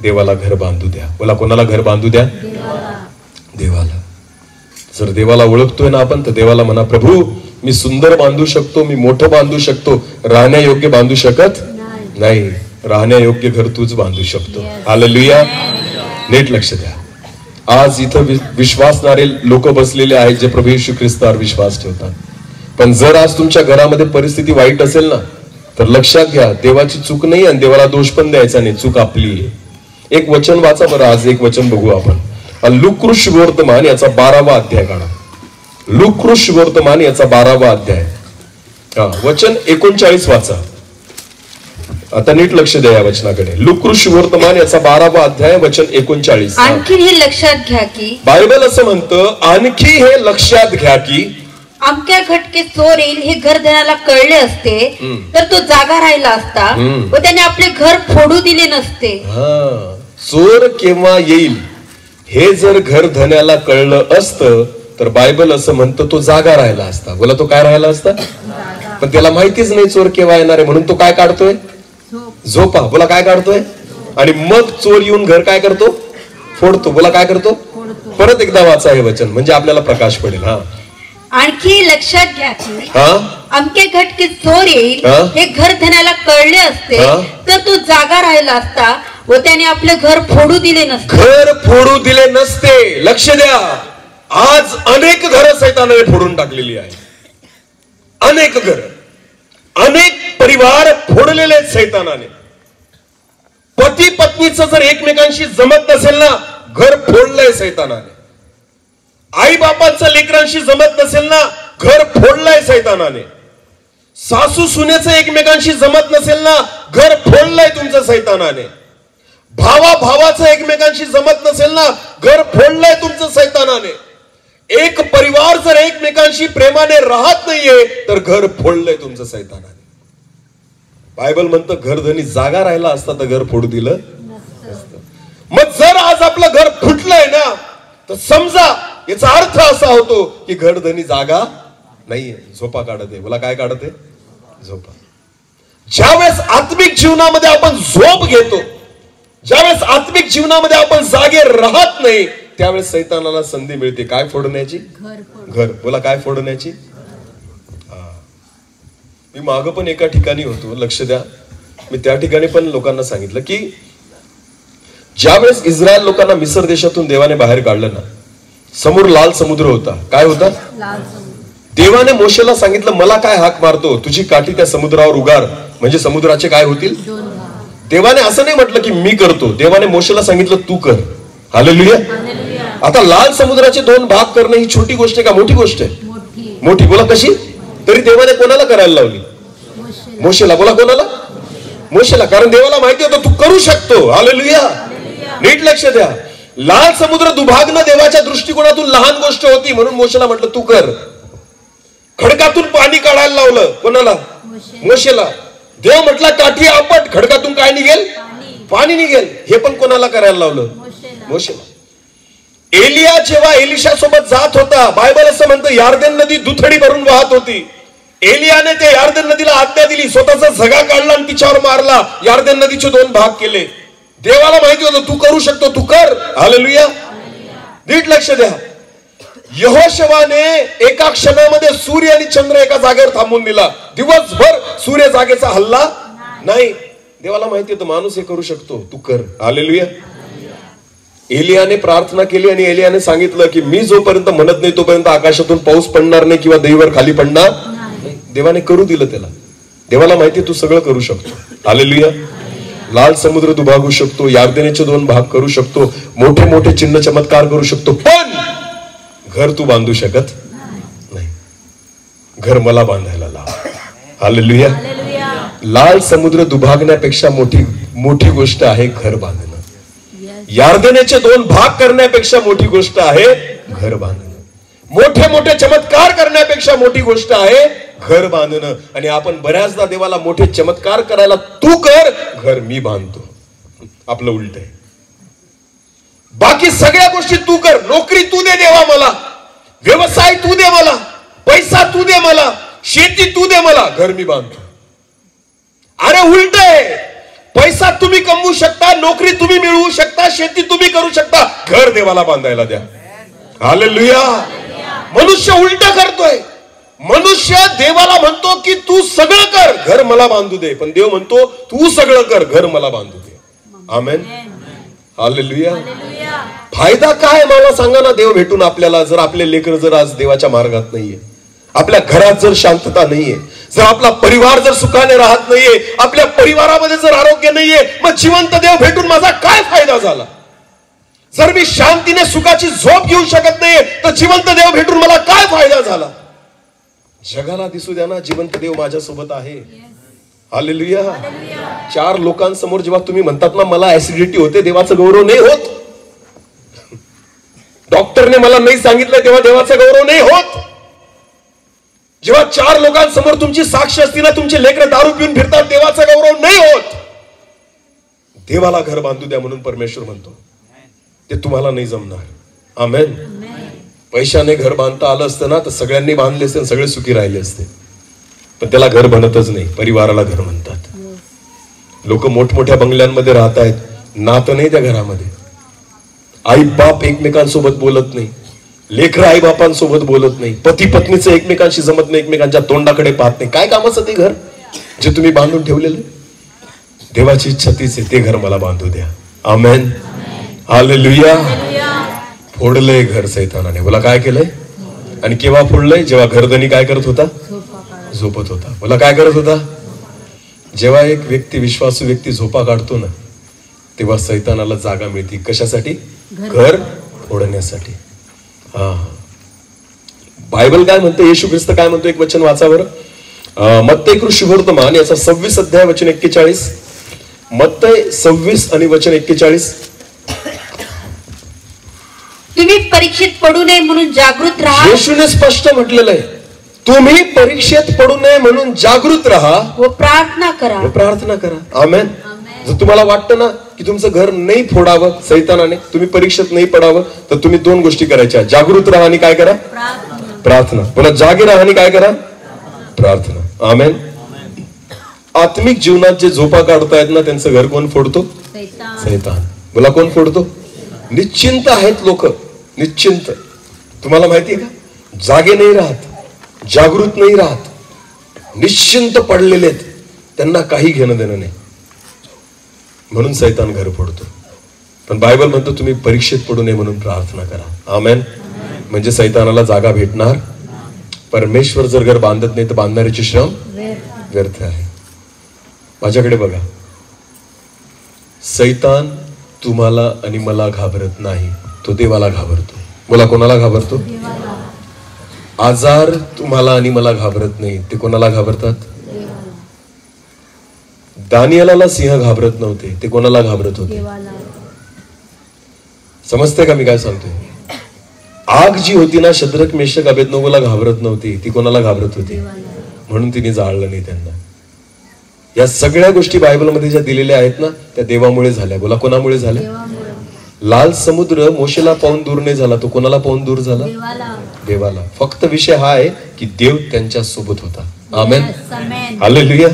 देवाला घर बांधू द्या. बोला, कोणाला घर बांधू द्या? देवाला. जर देवाला ओळखतोय ना आपण, तर देवाला म्हणा, प्रभू मी सुंदर बांधू शकतो, मी मोठं बांधू शकतो, राहण्यायोग्य बांधू शकत नाही. राहण्यायोग्य घर तूच बांधू शकतो. हालेलुया. नीट लक्ष द्या. आज इथं विश्वासणारे लोक बसलेले आहेत जे प्रभू येशू ख्रिस्तावर विश्वास ठेवतात. पण जर आज तुमच्या घरामध्ये परिस्थिती वाईट असेल ना, तर लक्षात घ्या, देवाची चूक नाही आणि देवाला दोष पण द्यायचा नाही, चूक आपली आहे. एक वचन वाचा बरं. आज एक वचन बघू आपण. लुकृष वर्तमान याचा 12वा अध्याय काढा. लुकृष वर्तमान याचा 12वा अध्याय. वचन 39 वाचा. आता नीट लक्ष द्या या वचनाकडे. लुकृष वर्तमान याचा 12वा अध्याय वचन 39.
आणखी हे लक्षात घ्या की,
बायबल असं म्हणतं, आणखी हे लक्षात घ्या की
अमक्या घटके चोर येईल हे घर धनाला कळले असते तर तो जागा राहिला असता व त्याने आपले घर फोडू दिले नसते.
चोर केव्हा येईल हे जर घर धन्याला कळलं असतं तर बायबल असं म्हणतं तो जागा राहिला असता. बोला, तो काय राहिला असता? पण त्याला माहितीच नाही चोर केव्हा येणार आहे, म्हणून तो काय काढतोय? झोपा. बोला, काय काढतोय? आणि मग चोर येऊन घर काय करतो? फोडतो. बोला, काय करतो? परत एकदा वाचा हे वचन, म्हणजे आपल्याला प्रकाश पडेल.
आणखी लक्षात घ्या की अमके घटके चोर येईल हे घर धनाला कळले असते तर तो जागा राहिला असता व त्याने आपले घर फोडू दिले नसते.
घर फोडू दिले नसते. लक्ष द्या. आज अनेक घरं सैतानाने फोडून टाकलेली आहे. अनेक घर, अनेक परिवार फोडलेले आहेत सैतानाने. पती पत्नीचं जर एकमेकांशी जमत नसेल ना, घर फोडलंय सैतानाने. आई बापांचं लेकरांशी जमत नसेल ना, घर फोडलंय सैतानाने. सासू सुनेचं एकमेकांशी जमत नसेल ना, घर फोडलंय तुमचं सैतानाने. भावा भावाचं एकमेकांशी जमत नसेल ना, घर फोडलंय तुमचं सैतानाने. एक परिवार जर एकमेकांशी प्रेमाने राहत नाहीये तर घर फोडलंय तुमचं सैतानाने. बायबल म्हणतं घरधनी जागा राहिला असता तर घर फोडू दिलं नसतं. मग जर आज आपलं घर फुटलंय ना, तर समजा याचा अर्थ असा होतो की घरधनी जागा नाहीये, झोपा काढत आहे. बोला, काय काढत आहे? झोपा. ज्यावेळेस आत्मिक जीवनामध्ये आपण झोप घेतो, ज्यावेळेस आत्मिक जीवनामध्ये आपण जागे राहत नाही, त्यावेळेस सैतानाला संधी मिळते काय फोडण्याची? घर. बोला, काय फोडण्याची? मी मागं पण एका ठिकाणी होतो, लक्ष द्या. मी त्या ठिकाणी पण लोकांना सांगितलं की ज्यावेळेस इस्रायल लोकांना मिस्र देशातून देवाने बाहेर काढलं ना, समोर लाल समुद्र होता. काय होता? देवाने मोशेला सांगितलं, मला काय हाक मारतो, तुझी काठी त्या समुद्रावर उगार, म्हणजे समुद्राचे काय होतील? देवाने असं नाही म्हटलं की मी करतो, देवाने मोशेला सांगितलं तू कर. हालेलुया. आता लाल समुद्राचे 2 भाग करणं ही छोटी गोष्ट आहे का मोठी गोष्ट आहे? मोठी. बोला, कशी? तरी देवाने कोणाला करायला लावली? मोशेला. बोला, कोणाला? मोशेला. कारण देवाला माहिती होतं तू करू शकतो. हालेलुया. नीट लक्ष द्या. लाल समुद्र दुभागणं देवाच्या दृष्टिकोनातून लहान गोष्ट होती, म्हणून मोशेला म्हटलं तू कर. खडकातून पाणी काढायला लावलं. कोणाला? मोशेला. देव म्हटला काठी आपट, खडकातून काय निघेल? पाणी निघेल. हे पण कोणाला करायला लावलं? मोशेला. एलिया जेव्हा एलिशा सोबत जात होता, बायबल असं म्हणतं यार्देन नदी दुथडी भरून वाहत होती. एलियाने ते यार्दन नदीला आज्ञा दिली, स्वतःचा झगा काढला आणि तिच्यावर मारला, यार्दन नदीचे 2 भाग केले. देवाला माहिती होतं तू करू शकतो, तू कर. हालेलुया. नीट लक्ष द्या. यहोशवाने एका क्षणामध्ये सूर्य आणि चंद्र एका जागेवर थांबून दिला. दिवसभर सूर्य जागेचा हल्ला नाही. देवाला माहिती होतं माणूस हे करू शकतो, तू कर. हालेलुया. एलियाने प्रार्थना केली आणि एलियाने सांगितलं की मी जोपर्यंत म्हणत नाही तोपर्यंत आकाशातून पाऊस पडणार नाही किंवा दहीवर खाली पडणार नाही. देवाने करू दिलं त्याला. देवाला माहिती तू सगळं करू शकतो. हालेलुया. लाल समुद्र दुभागू शकतो, यार्दनेचे 2 भाग करू शकतो, मोठे मोठे चिन्ह चमत्कार करू शकतो, पण घर तू बांधू शकत नाही. घर मला बांधायला लाव. हालेलुया. लाल समुद्र दुभागण्यापेक्षा मोठी गोष्ट आहे घर बांधणं. यार्दनेचे 2 भाग करण्यापेक्षा मोठी गोष्ट आहे घर बांधणं. मोठे मोठे चमत्कार करण्यापेक्षा मोठी गोष्ट आहे घर बांधणं. आणि आपण बऱ्याचदा देवाला मोठे चमत्कार करायला तू कर, घर मी बांधतो. आपलं उलट आहे. बाकी सगळ्या गोष्टी तू कर. नोकरी तू दे देवा मला, व्यवसाय तू दे मला, पैसा तू दे मला, शेती तू दे मला, घर मी बांधतो. अरे उलट आहे. पैसा तुम्ही कमवू शकता, नोकरी तुम्ही मिळवू शकता, शेती तुम्ही करू शकता, घर देवाला बांधायला द्या. हालेलुया. मनुष्य उलट करतोय. मनुष्य देवाला म्हणतो की तू सगळं कर, घर मला बांधू दे. पण देव म्हणतो तू सगळं कर, घर मला बांधू दे. आमेन. हालेलुया. फायदा काय मला सांगा ना देव भेटून आपल्याला, जर आपले लेकर जर आज देवाच्या मार्गात नाहीये, आपल्या घरात जर शांतता नाहीये, जर आपला परिवार जर सुखाने राहत नाहीये, आपल्या परिवारामध्ये जर आरोग्य नाहीये, मग जिवंत देव भेटून माझा काय फायदा झाला? जर मी शांतीने सुखाची झोप घेऊ शकत नाहीये, तर जिवंत देव भेटून मला काय फायदा झाला? जगाला दिसू द्या ना जिवंत देव माझ्यासोबत आहे. हालेलुया. 4 लोकांसमोर जेव्हा तुम्ही म्हणतात ना मला ऍसिडिटी होते, देवाचा गौरव नाही होत. डॉक्टरने मला नाही सांगितलं तेव्हा देवाचा गौरव नाही होत. जेव्हा 4 लोकांसमोर तुमची साक्ष असती ना, तुमचे लेकरं दारू पिऊन फिरतात, देवाचा गौरव नाही होत. देवाला घर बांधू द्या म्हणून परमेश्वर म्हणतो. ते तुम्हाला नाही जमणार. आमेन. पैशाने घर बांधता आलं असतं ना तर सगळ्यांनी बांधले असते, सगळे सुखी राहिले असते. पण त्याला घर बनतच नाही, परिवाराला घर म्हणतात. लोक मोठमोठ्या बंगल्यांमध्ये राहत आहेत, नातं नाही त्या घरामध्ये. आई बाप एकमेकांसोबत बोलत नाही, लेकर आई बापांसोबत बोलत नाही, पती पत्नीचं एकमेकांशी जमत नाही, एकमेकांच्या तोंडाकडे पाहत नाही. काय कामाचं ते घर जे तुम्ही बांधून ठेवलेलं? देवाची इच्छा तीच आहे, ते घर मला बांधू द्या. आमेन. हालेलुया. फोडलंय घर सैतानाने. बोला काय केलंय? आणि केव्हा फोडलंय? जेव्हा घरधनी काय करत होता? झोपत होता. बोला काय करत होता? जेव्हा एक व्यक्ती, विश्वासू व्यक्ती झोपा काढतो ना, तेव्हा सैतानाला जागा मिळते. कशासाठी? घर फोडण्यासाठी. हा. बायबल काय म्हणते? येशू ख्रिस्त काय म्हणतो? एक वचन वाचा बरं. मत्तई शुभवर्तमान याचा 26 अध्याय वचन 41. मत्तई 26 आणि वचन 41.
तुम्ही परीक्षेत पडू नये म्हणून जागृत राहा.
येशूने स्पष्ट म्हटलेलं आहे, तुम्ही परीक्षेत पडू नये म्हणून जागृत राहा
व प्रार्थना करा.
प्रार्थना करा. आमेन. जर तुम्हाला वाटतं ना की तुमचं घर नाही फोडावं सैतानाने, तुम्ही परीक्षेत नाही पडावं, तर तुम्ही 2 गोष्टी करायच्या. जागृत राहा आणि काय करा? प्रार्थना. बोला जागे राहा आणि काय करा? प्रार्थना. आमेन. आत्मिक जीवनात जे झोपा काढतायत ना, त्यांचं घर कोण फोडतो? सैतान. बोला कोण फोडतो? निश्चिंत आहेत लोक, निश्चिंत. तुम्हाला माहितीये का? जागे नाही राहत, जागृत नाही राहत, निश्चिंत पडलेले आहेत, त्यांना काही घेणं देणं नाही, म्हणून सैतान घर फोडतो. पण बायबल म्हणतो तुम्ही परीक्षेत पडू नये म्हणून प्रार्थना करा. आमेन. म्हणजे सैतानाला जागा भेटणार. परमेश्वर जर घर बांधत नाही तर बांधणाऱ्याचे श्रम व्यर्थ आहे. माझ्याकडे बघा. सैतान तुम्हाला आणि मला घाबरत नाही, तो देवाला घाबरतो. बोला कोणाला घाबरतो? आजार तुम्हाला आणि मला घाबरत नाही, ते कोणाला घाबरतात? दानिएलाला सिंह घाबरत नव्हते, ते कोणाला घाबरत होते? समजते का मी काय सांगतोय? आग जी होती ना, शद्रक मेशक अबेदनगोला घाबरत नव्हती, ती कोणाला घाबरत होती? म्हणून तिने जाळलं नाही त्यांना. या सगळ्या गोष्टी बायबलमध्ये ज्या दिलेल्या आहेत ना, त्या देवामुळे झाल्या. बोला कोणामुळे झाल्या? लाल समुद्र मोशेला पाहून दूर नाही झाला, तो कोणाला पाहून दूर झाला? देवाला. फक्त विषय हा आहे की देव त्यांच्या सोबत होता. आमेन, हालेलुया.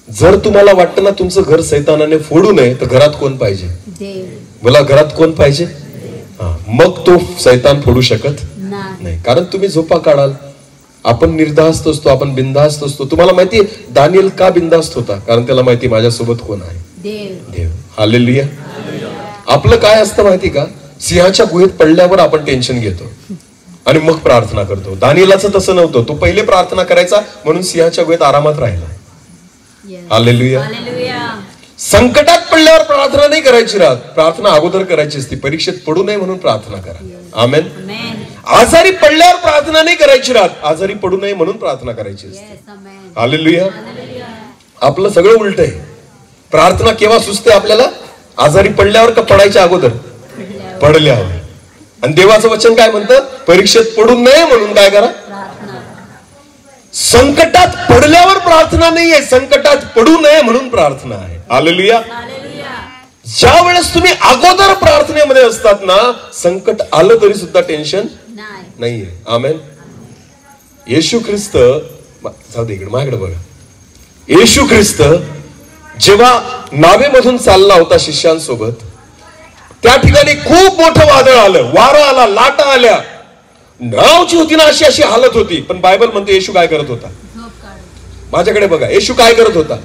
जर तुम्हाला वाटतं ना तुमचं घर सैतानाने फोडू नये, तर घरात कोण पाहिजे? मला घरात कोण पाहिजे? मग तो सैतान फोडू शकत नाही. कारण तुम्ही झोपा काढाल, आपण निर्धास्त असतो, आपण बिनधास्त असतो. तुम्हाला माहिती दानिएल का बिनधास्त होता? कारण त्याला माहिती माझ्यासोबत कोण आहे? देव. हालेलुया. आपलं काय असतं माहिती का? सिंहाच्या गुहेत पडल्यावर आपण टेन्शन घेतो आणि मग प्रार्थना करतो. दानिएलाचं तसं नव्हतं. तो पहिले प्रार्थना करायचा म्हणून सिंहाच्या गुहेत आरामात राहिला. हालेलुया. संकटात पडल्यावर प्रार्थना नाही करायची राहत, प्रार्थना अगोदर करायची असते. परीक्षेत पडू नये म्हणून प्रार्थना करा. आमेन. आजारी पडल्यावर प्रार्थना नाही करायची राहत, आजारी पडू नये म्हणून प्रार्थना करायची असते. हालेलुया. आपलं सगळं उलट आहे. प्रार्थना केव्हा सुचते आपल्याला? आजारी पडल्यावर का पडायच्या अगोदर? पडल्यावर. आणि देवाचं वचन काय म्हणतं? परीक्षेत पडू नये म्हणून काय करा? संकटात पडल्यावर प्रार्थना नाहीये, संकटात पडू नये म्हणून प्रार्थना आहे. हालेलुया. ज्या वेळेस तुम्ही अगोदर प्रार्थनेमध्ये असतात ना, संकट आलं तरी सुद्धा टेन्शन नाहीये. आमेन. येशू ख्रिस्त, जाऊ दे इकडे माझ्याकडे बघा. येशू ख्रिस्त जेव्हा नावेमधून चालला होता शिष्यांसोबत, त्या ठिकाणी खूप मोठं वादळ आलं, वारा आला, लाटा आल्या, नावची होती ना अशी अशी हालत होती. पण बायबल म्हणते येशू काय करत होता? माझ्याकडे बघा. येशू काय करत होता?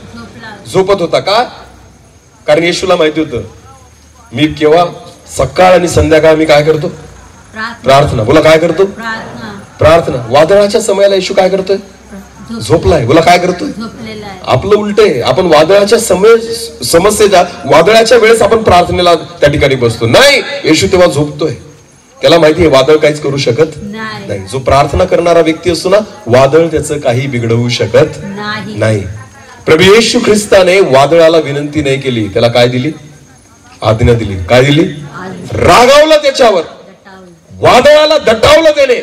झोपत होता. का? कारण येशूला माहिती होतं मी केव्हा सकाळ आणि संध्याकाळ मी काय करतो? प्रार्थना. बोला काय करतो? प्रार्थना. वादळाच्या समयाला येशू काय करतोय? झोपलाय. बोला काय करतोय? आपलं उलट आहे. आपण वादळाच्या समस्येच्या वादळाच्या वेळेस आपण प्रार्थनेला त्या ठिकाणी बसतो. नाही, येशू तेव्हा झोपतोय. त्याला माहिती आहे वादळ काहीच करू शकत नाही. जो प्रार्थना करणारा व्यक्ती असतो ना, वादळ त्याचं काही बिघडवू शकत नाही. प्रभू येशू ख्रिस्ताने वादळाला विनंती नाही केली, त्याला काय दिली? आज्ञा दिली. काय दिली? रागावलं त्याच्यावर, वादळाला दटावलं त्याने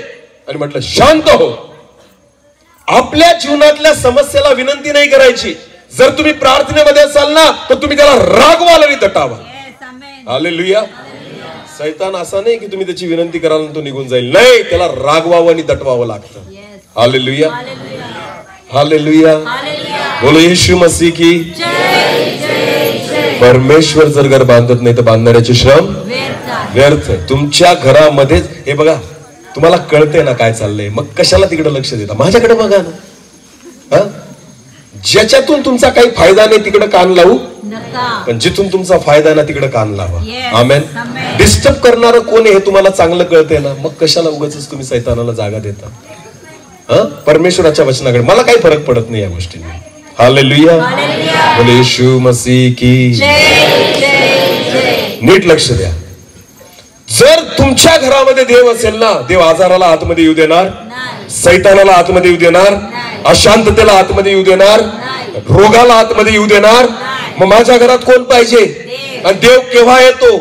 आणि म्हटलं शांत हो. आपल्या जीवनातल्या समस्येला विनंती नाही करायची. जर तुम्ही प्रार्थनेमध्ये असाल ना, तर तुम्ही त्याला रागवाल आणि दटावा. हालेलुया. सैतान असा नाही की तुम्ही त्याची विनंती कराल आणि तो निघून जाईल. नाही, त्याला रागवावं आणि दटवावं लागतं. हालेलुया. हालेलुया. बोलो येशू मसीह की. परमेश्वर जर घर बांधत नाही तर बांधणाऱ्याचे श्रम व्यर्थ. तुमच्या घरामध्येच हे बघा, तुम्हाला कळतंय ना काय चाललंय, मग कशाला तिकडे लक्ष देता? माझ्याकडे बघा ना. ज्याच्यातून तुमचा काही फायदा नाही तिकडे कान लावू, पण जिथून तुमचा फायदा ना तिकडे कान लावा. आमेन. डिस्टर्ब करणारं कोण आहे हे तुम्हाला चांगलं कळतंय ना, मग कशाला उगाच तुम्ही सैतानाला जागा देता? परमेश्वराच्या वचनाकडे मला काही फरक पडत नाही या गोष्टींनी. हालेलुया. बोले येशू मसीह की. नीट लक्ष द्या. जर तुमच्या घरामध्ये देव असेल ना, देव आजाराला आतमध्ये येऊ देणार, सैतानाला आतमध्ये येऊ देणार, अशांततेला आतमध्ये येऊ देणार, रोगाला आतमध्ये येऊ देणार. मग माझ्या घरात कोण पाहिजे? आणि देव केव्हा येतो?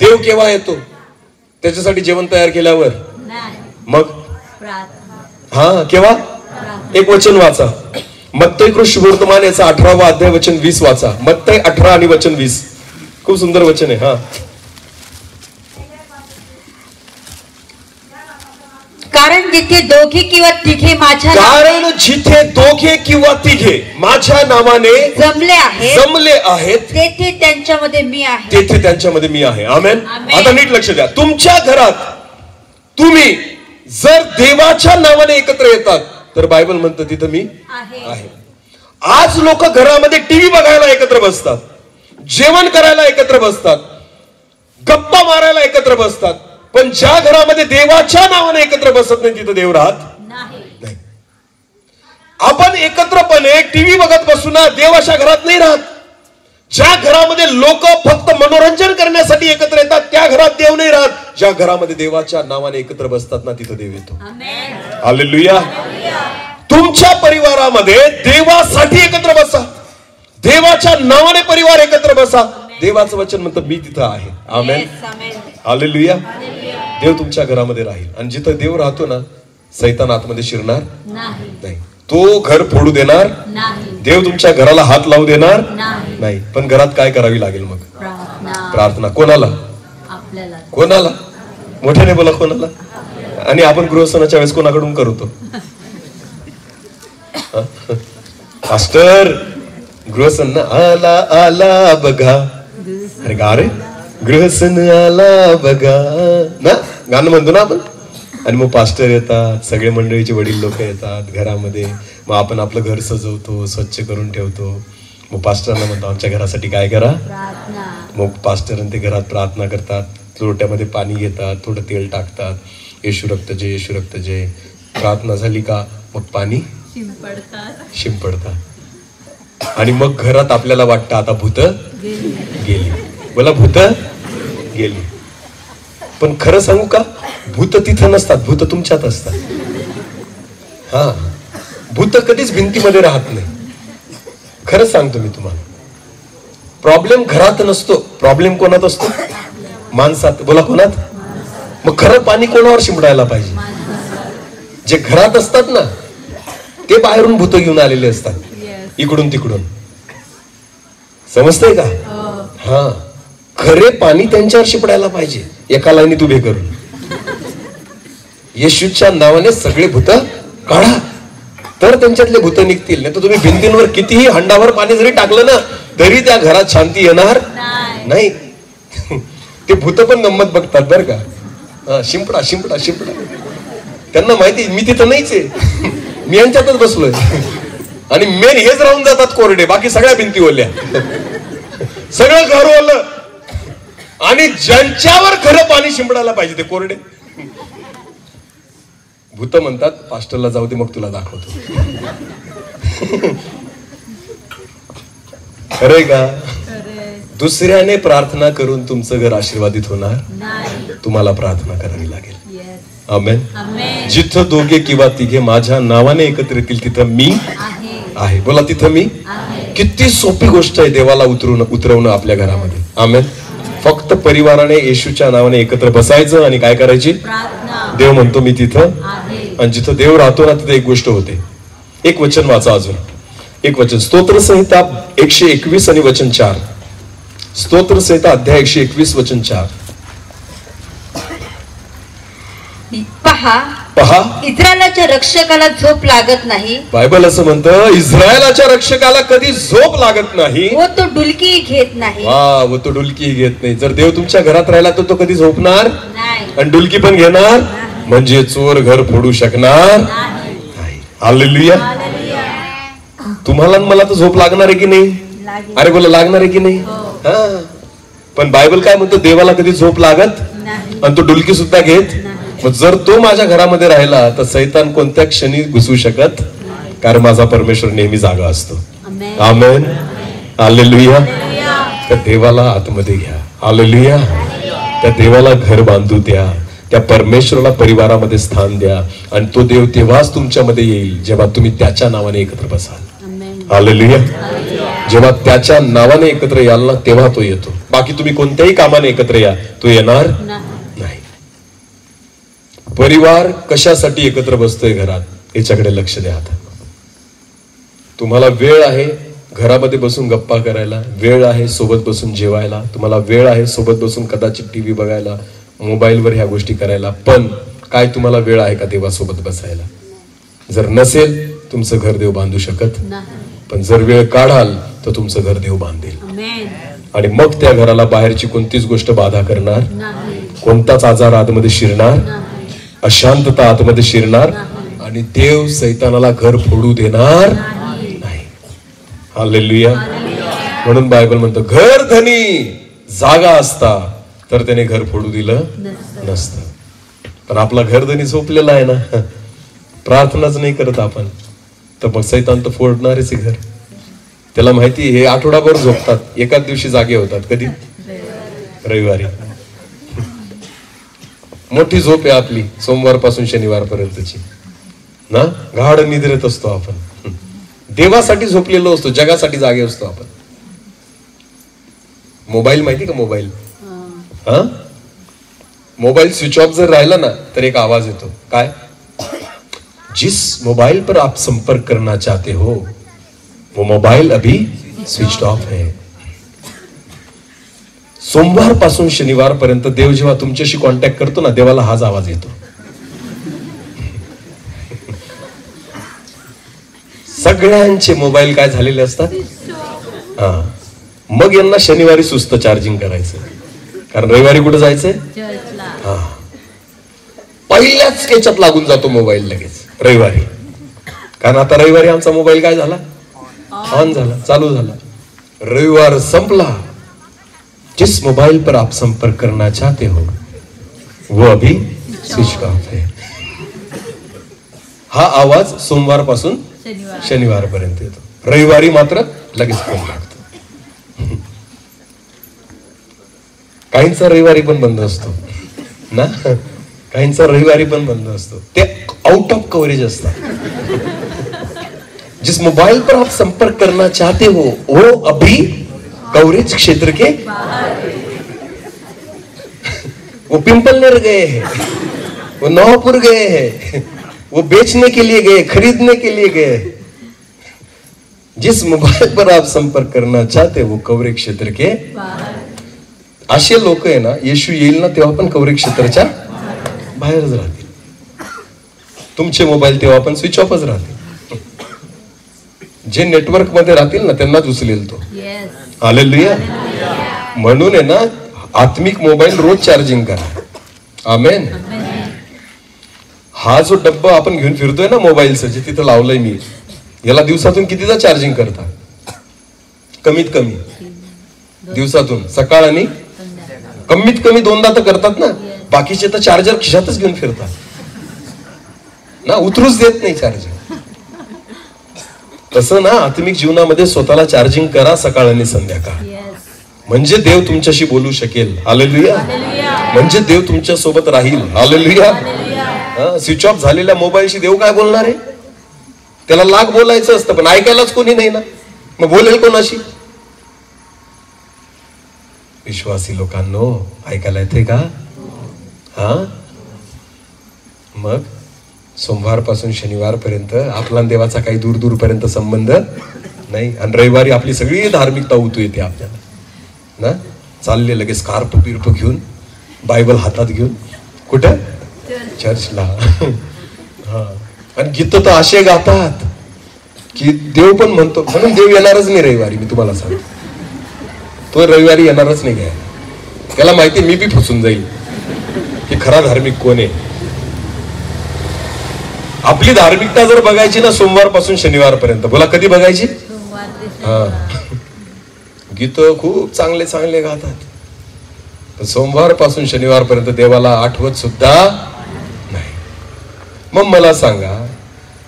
देव केव्हा येतो? त्याच्यासाठी जेवण तयार केल्यावर. मग केव्हा? एक वचन वाचा, मत्तई शुभवर्तमान याचा 18वा अध्याय वचन 20 वाचा. मत्तई 18 आणि वचन 20. खूप सुंदर वचन आहे.
कारण जिथे दोघे किंवा तिघे माझ्या
नावाने जमले आहेत
तेथे त्यांच्यामध्ये मी आहे.
तेथे त्यांच्यामध्ये मी आहे. आमेन. आता नीट लक्ष द्या. तुमच्या घरात तुम्ही जर देवाच्या नावाने एकत्र येतात तर बायबल म्हणतं तिथं मी आहे. आज लोक घरामध्ये टीव्ही बघायला एकत्र बसतात, जेवण करायला एकत्र बसतात, गप्पा मारायला एकत्र बसतात, पण ज्या घरामध्ये देवाच्या नावाने एकत्र बसत नाही तिथं देव राहत नाही. आपण एकत्रपणे टीव्ही बघत बसू ना, देव अशा घरात नाही राहत. ज्या घरामध्ये लोक फक्त मनोरंजन करण्यासाठी एकत्र येतात त्या घरात देव नाही राहत. ज्या घरामध्ये देवाच्या नावाने एकत्र बसतात ना तिथं देव येतो. हालेलुया. तुमच्या परिवारामध्ये देवासाठी एकत्र बसा, देवाच्या नावाने परिवार एकत्र बसा. देवाचं वचन म्हणतं मी तिथं आहे. आमेन. हालेलुया. देव तुमच्या घरामध्ये राहील आणि जिथं देव राहतो ना, सैतान आतमध्ये शिरणार नाही, तो घर फोडू देणार नाही, देव तुमच्या घराला हात लावू देणार नाही. पण घरात काय करावी लागेल मग? प्रार्थना. कोणाला? कोणाला? मोठ्याने बोला. कोणाला? आणि आपण गृहस्थानाच्या वेळेस कोणाकडून करतो? मास्टर गृहसन आला आला बघा. अरे गा रे, गृहसन आला बघा ना, गाणं म्हणतो ना आपण. आणि मग पास्टर येतात, सगळे मंडळीचे वडील लोक येतात घरामध्ये. मग आपण आपलं घर सजवतो, स्वच्छ करून ठेवतो. मग पास्टरांना म्हणतो आमच्या घरासाठी काय करा. मग पास्टर ते घरात प्रार्थना करतात, लोट्यामध्ये पाणी घेतात, थोडं तेल टाकतात, येशू रक्त जय, येशू रक्त जय. प्रार्थना झाली का मग पाणी शिंपडतात. आणि मग घरात आपल्याला वाटतं आता भूत गेली. बोला, भूत गेली. पण खरं सांगू का, भूत तिथं नसतात, भूत तुमच्यात असतात. हा, भूत कधीच भिंतीमध्ये राहत नाही. खरं सांगतो मी तुम्हाला, प्रॉब्लेम घरात नसतो, प्रॉब्लेम कोणात असतो? माणसात. बोला, कोणात? मग खरं पाणी कोणावर शिंपडायला पाहिजे? जे घरात असतात ना, ते बाहेरून भूत घेऊन आलेले असतात, इकडून तिकडून. समजतंय का? हा, खरे पाणी त्यांच्यावर शिपडायला पाहिजे, एका लाईनीत उभे करून. येशूच्या नावाने सगळे भूत काढा, तर त्यांच्यातले भूत निघतील. नाही तर तुम्ही भिंतींवर कितीही हंडावर पाणी जरी टाकलं ना, तरी त्या घरात शांती येणार नाही. ते भूत पण गंमत बघतात बरं का. शिंपडा शिंपडा शिंपडा. त्यांना माहिती मी तिथं नाहीच आहे, मी यांच्यातच बसलोय. आणि मेन हेच राहून जातात कोरडे, बाकी सगळ्या भिंती ओल्या, सगळं घर ओलं. आणि ज्यांच्यावर खरं पाणी शिंपडायला पाहिजे ते कोरडे. भूत म्हणतात पास्टरला जाऊ दे, मग तुला दाखवतो. खरंय का? दुसऱ्याने प्रार्थना करून तुमचं घर आशीर्वादित होणार? तुम्हाला प्रार्थना करावी लागेल. आमेन. जिथं दोघे किंवा तिघे माझ्या नावाने एकत्र येतील तिथं मी आहे. बोला, तिथं मी. किती सोपी गोष्ट आहे देवाला उतरवणं आपल्या घरामध्ये. आमेन. फक्त परिवाराने येशूच्या नावाने एकत्र बसायचं आणि काय करायची? देव म्हणतो मी तिथं. आणि जिथं देव राहतो ना, तिथे एक गोष्ट होते. एक वचन वाचा, अजून एक वचन. स्तोत्र संहिता 121 आणि वचन 4. स्तोत्र संहिता अध्याय 121 वचन 4. पहा,
इस्रायलाच्या रक्षकाला झोप लागत नाही.
बायबल असं म्हणतं, इस्रायलाच्या रक्षकाला कधी झोप लागत नाही,
व तो डुलकी घेत नाही.
व तो डुलकी घेत नाही. जर देव तुमच्या घरात राहिला तर तो कधी झोपणार
नाही,
आणि डुलकी पण घेणार म्हणजे चोर घर फोडू शकणार नाही. हालेलुया. तुम्हाला मला तर झोप लागणार आहे की नाही? अरे बोला, लागणार आहे की नाही? हा, पण बायबल काय म्हणतो, देवाला कधी झोप लागत आणि तो डुलकी सुद्धा घेत. मग जर तो माझ्या घरामध्ये राहिला तर सैतान कोणत्या क्षणी घुसू शकत, कारण माझा परमेश्वर नेहमी जागा असतो. आमेन. हालेलुया. त्या देवाला आतमध्ये घ्या. हालेलुया. त्या देवाला घर बांधू द्या, त्या परमेश्वराला परिवारामध्ये स्थान द्या. आणि तो देव तेव्हाच तुमच्यामध्ये येईल जेव्हा तुम्ही त्याच्या नावाने एकत्र बसाल. हालेलुया. जेव्हा त्याच्या नावाने एकत्र याल ना, तेव्हा तो येतो. बाकी तुम्ही कोणत्याही कामाने एकत्र या, तो येणार नाही. परिवार कशासाठी एकत्र बसतोय घरात, याच्याकडे लक्ष द्या. आता तुम्हाला वेळ आहे घरामध्ये बसून गप्पा करायला, वेळ आहे सोबत बसून जेवायला, तुम्हाला वेळ आहे सोबत बसून कदाचित टीव्ही बघायला, मोबाईलवर ह्या गोष्टी करायला. पण काय तुम्हाला वेळ आहे का देवासोबत बसायला? जर नसेल, तुमचं घर देव बांधू शकत. पण जर वेळ काढाल तर तुमचं घर देव बांधेल. आणि मग त्या घराला बाहेरची कोणतीच गोष्ट बाधा करणार, कोणताच आजार आतमध्ये शिरणार, अशांतता आतमध्ये शिरणार, आणि देव सैतानाला घर फोडू देणार नाही. हालेलुया. म्हणून बायबल म्हणतो, घर धनी जागा असता तर त्याने घर फोडू दिलं नसतं. पण आपला घर धनी झोपलेला आहे ना, प्रार्थनाच नाही करत आपण, तर मग सैतान तर फोडणारच घर. त्याला माहिती, हे आठवडाभर झोपतात, एकाच दिवशी जागे होतात. कधी? रविवारी. मोठी झोप आहे आपली सोमवार पासून शनिवार पर्यंतची ना. गाढ निद्रेत असतो आपण. देवासाठी झोपलेलो असतो, जगासाठी जागे असतो आपण. मोबाईल माहिती का? मोबाईल, हा, मोबाईल स्विच ऑफ जर राहिला ना तर एक आवाज येतो. काय? जिस मोबाइल पर आप संपर्क करना चाहते हो वो मोबाइल अभी स्विच ऑफ है. सोमवार पासून शनिवार पर्यंत देव जेव्हा तुमच्याशी कॉन्टॅक्ट करतो ना, देवाला हाच आवाज येतो. सगळ्यांचे मोबाईल काय झालेले असतात. हा, मग यांना शनिवारी सुस्त चार्जिंग करायचं, कारण रविवारी कुठे जायचंय. हा, पहिल्याच याच्यात लागून जातो मोबाईल लगेच रविवारी, कारण आता रविवारी आमचा मोबाईल काय झाला, ऑन झाला, चालू झाला. रविवार संपला. जिस मोबाइल पर आप संपर्क करना चाहते हो वो अभी स्विच ऑफ है. हा आवाज सोमवार पासून शनिवार पर्यंत येतो. रविवारी मात्र लगेच फोन लागतो. काहींचा रविवारी पण बंद असतो ना, काहींचा रविवारी पण बंद असतो. ते आउट ऑफ कव्हरेज असतात. जिस मोबाइल पर आप संपर्क करना चाहते हो वो अभी कवरेज क्षेत्र के, वो पिंपलनेर गए हैं, वो नवापुर गए हैं, वो बेचने के लिए गए, खरीदने के लिए गए. जिस मोबाइल पर आप संपर्क करना चाहते वो कवरेज क्षेत्र के. असे लोक आहे ना, येशू येईल ना तेव्हा पण कवरेज क्षेत्राच्या बाहेरच राहतील. तुमचे मोबाईल तेव्हा पण स्विच ऑफच राहतील. जे नेटवर्क मध्ये राहतील ना त्यांनाच उचलेल तो. हालेलुया. म्हणून आहे ना, आत्मिक मोबाईल रोज चार्जिंग करा. आमेन. हा जो डब्बा आपण घेऊन फिरतोय ना मोबाईलचं, जे तिथं लावलंय मी, याला दिवसातून कितीदा चार्जिंग करता? कमीत कमी दिवसातून सकाळ आणि कमीत कमी 2दा तर करतात ना. बाकीचे तर चार्जर खिशातच घेऊन फिरतात ना, उतरूच देत नाही चार्जर. तसं ना आत्मिक जीवनामध्ये स्वतःला चार्जिंग करा सकाळ आणि संध्याकाळ, म्हणजे देव तुमच्याशी बोलू शकेल. हालेलुया. म्हणजे देव तुमच्या सोबत राहील. हालेलुया. स्विच ऑफ झालेल्या मोबाईलशी देव काय बोलणार आहे? त्याला लाख बोलायचं असतं, पण ऐकायलाच कोणी नाही ना, मग बोलेल कोणाशी? विश्वासी लोकांनो, ऐकायला येते का? हा, मग सोमवार पासून शनिवार पर्यंत आपला देवाचा काही दूर दूर पर्यंत संबंध नाही. आणि रविवारी आपली सगळी धार्मिकता उतू येते आपल्याला ना. चालले लगेच स्कार्फ बिर्फ घेऊन, बायबल हातात घेऊन, कुठं? चर्चला. हा, आणि गीत तर असे गातात की देव पण म्हणतो. म्हणून देव येणारच नाही रविवारी. मी तुम्हाला सांगतो, तो रविवारी येणारच नाही. काय त्याला माहिती, मी बी फसून जाईल की खरा धार्मिक कोण आहे. आपली धार्मिकता जर बघायची ना सोमवार पासून शनिवार पर्यंत, बोला कधी बघायची? हा, गीत खूप चांगले चांगले गातात, सोमवार पासून शनिवार पर्यंत देवाला आठवत सुद्धा नाही. मग मला सांगा,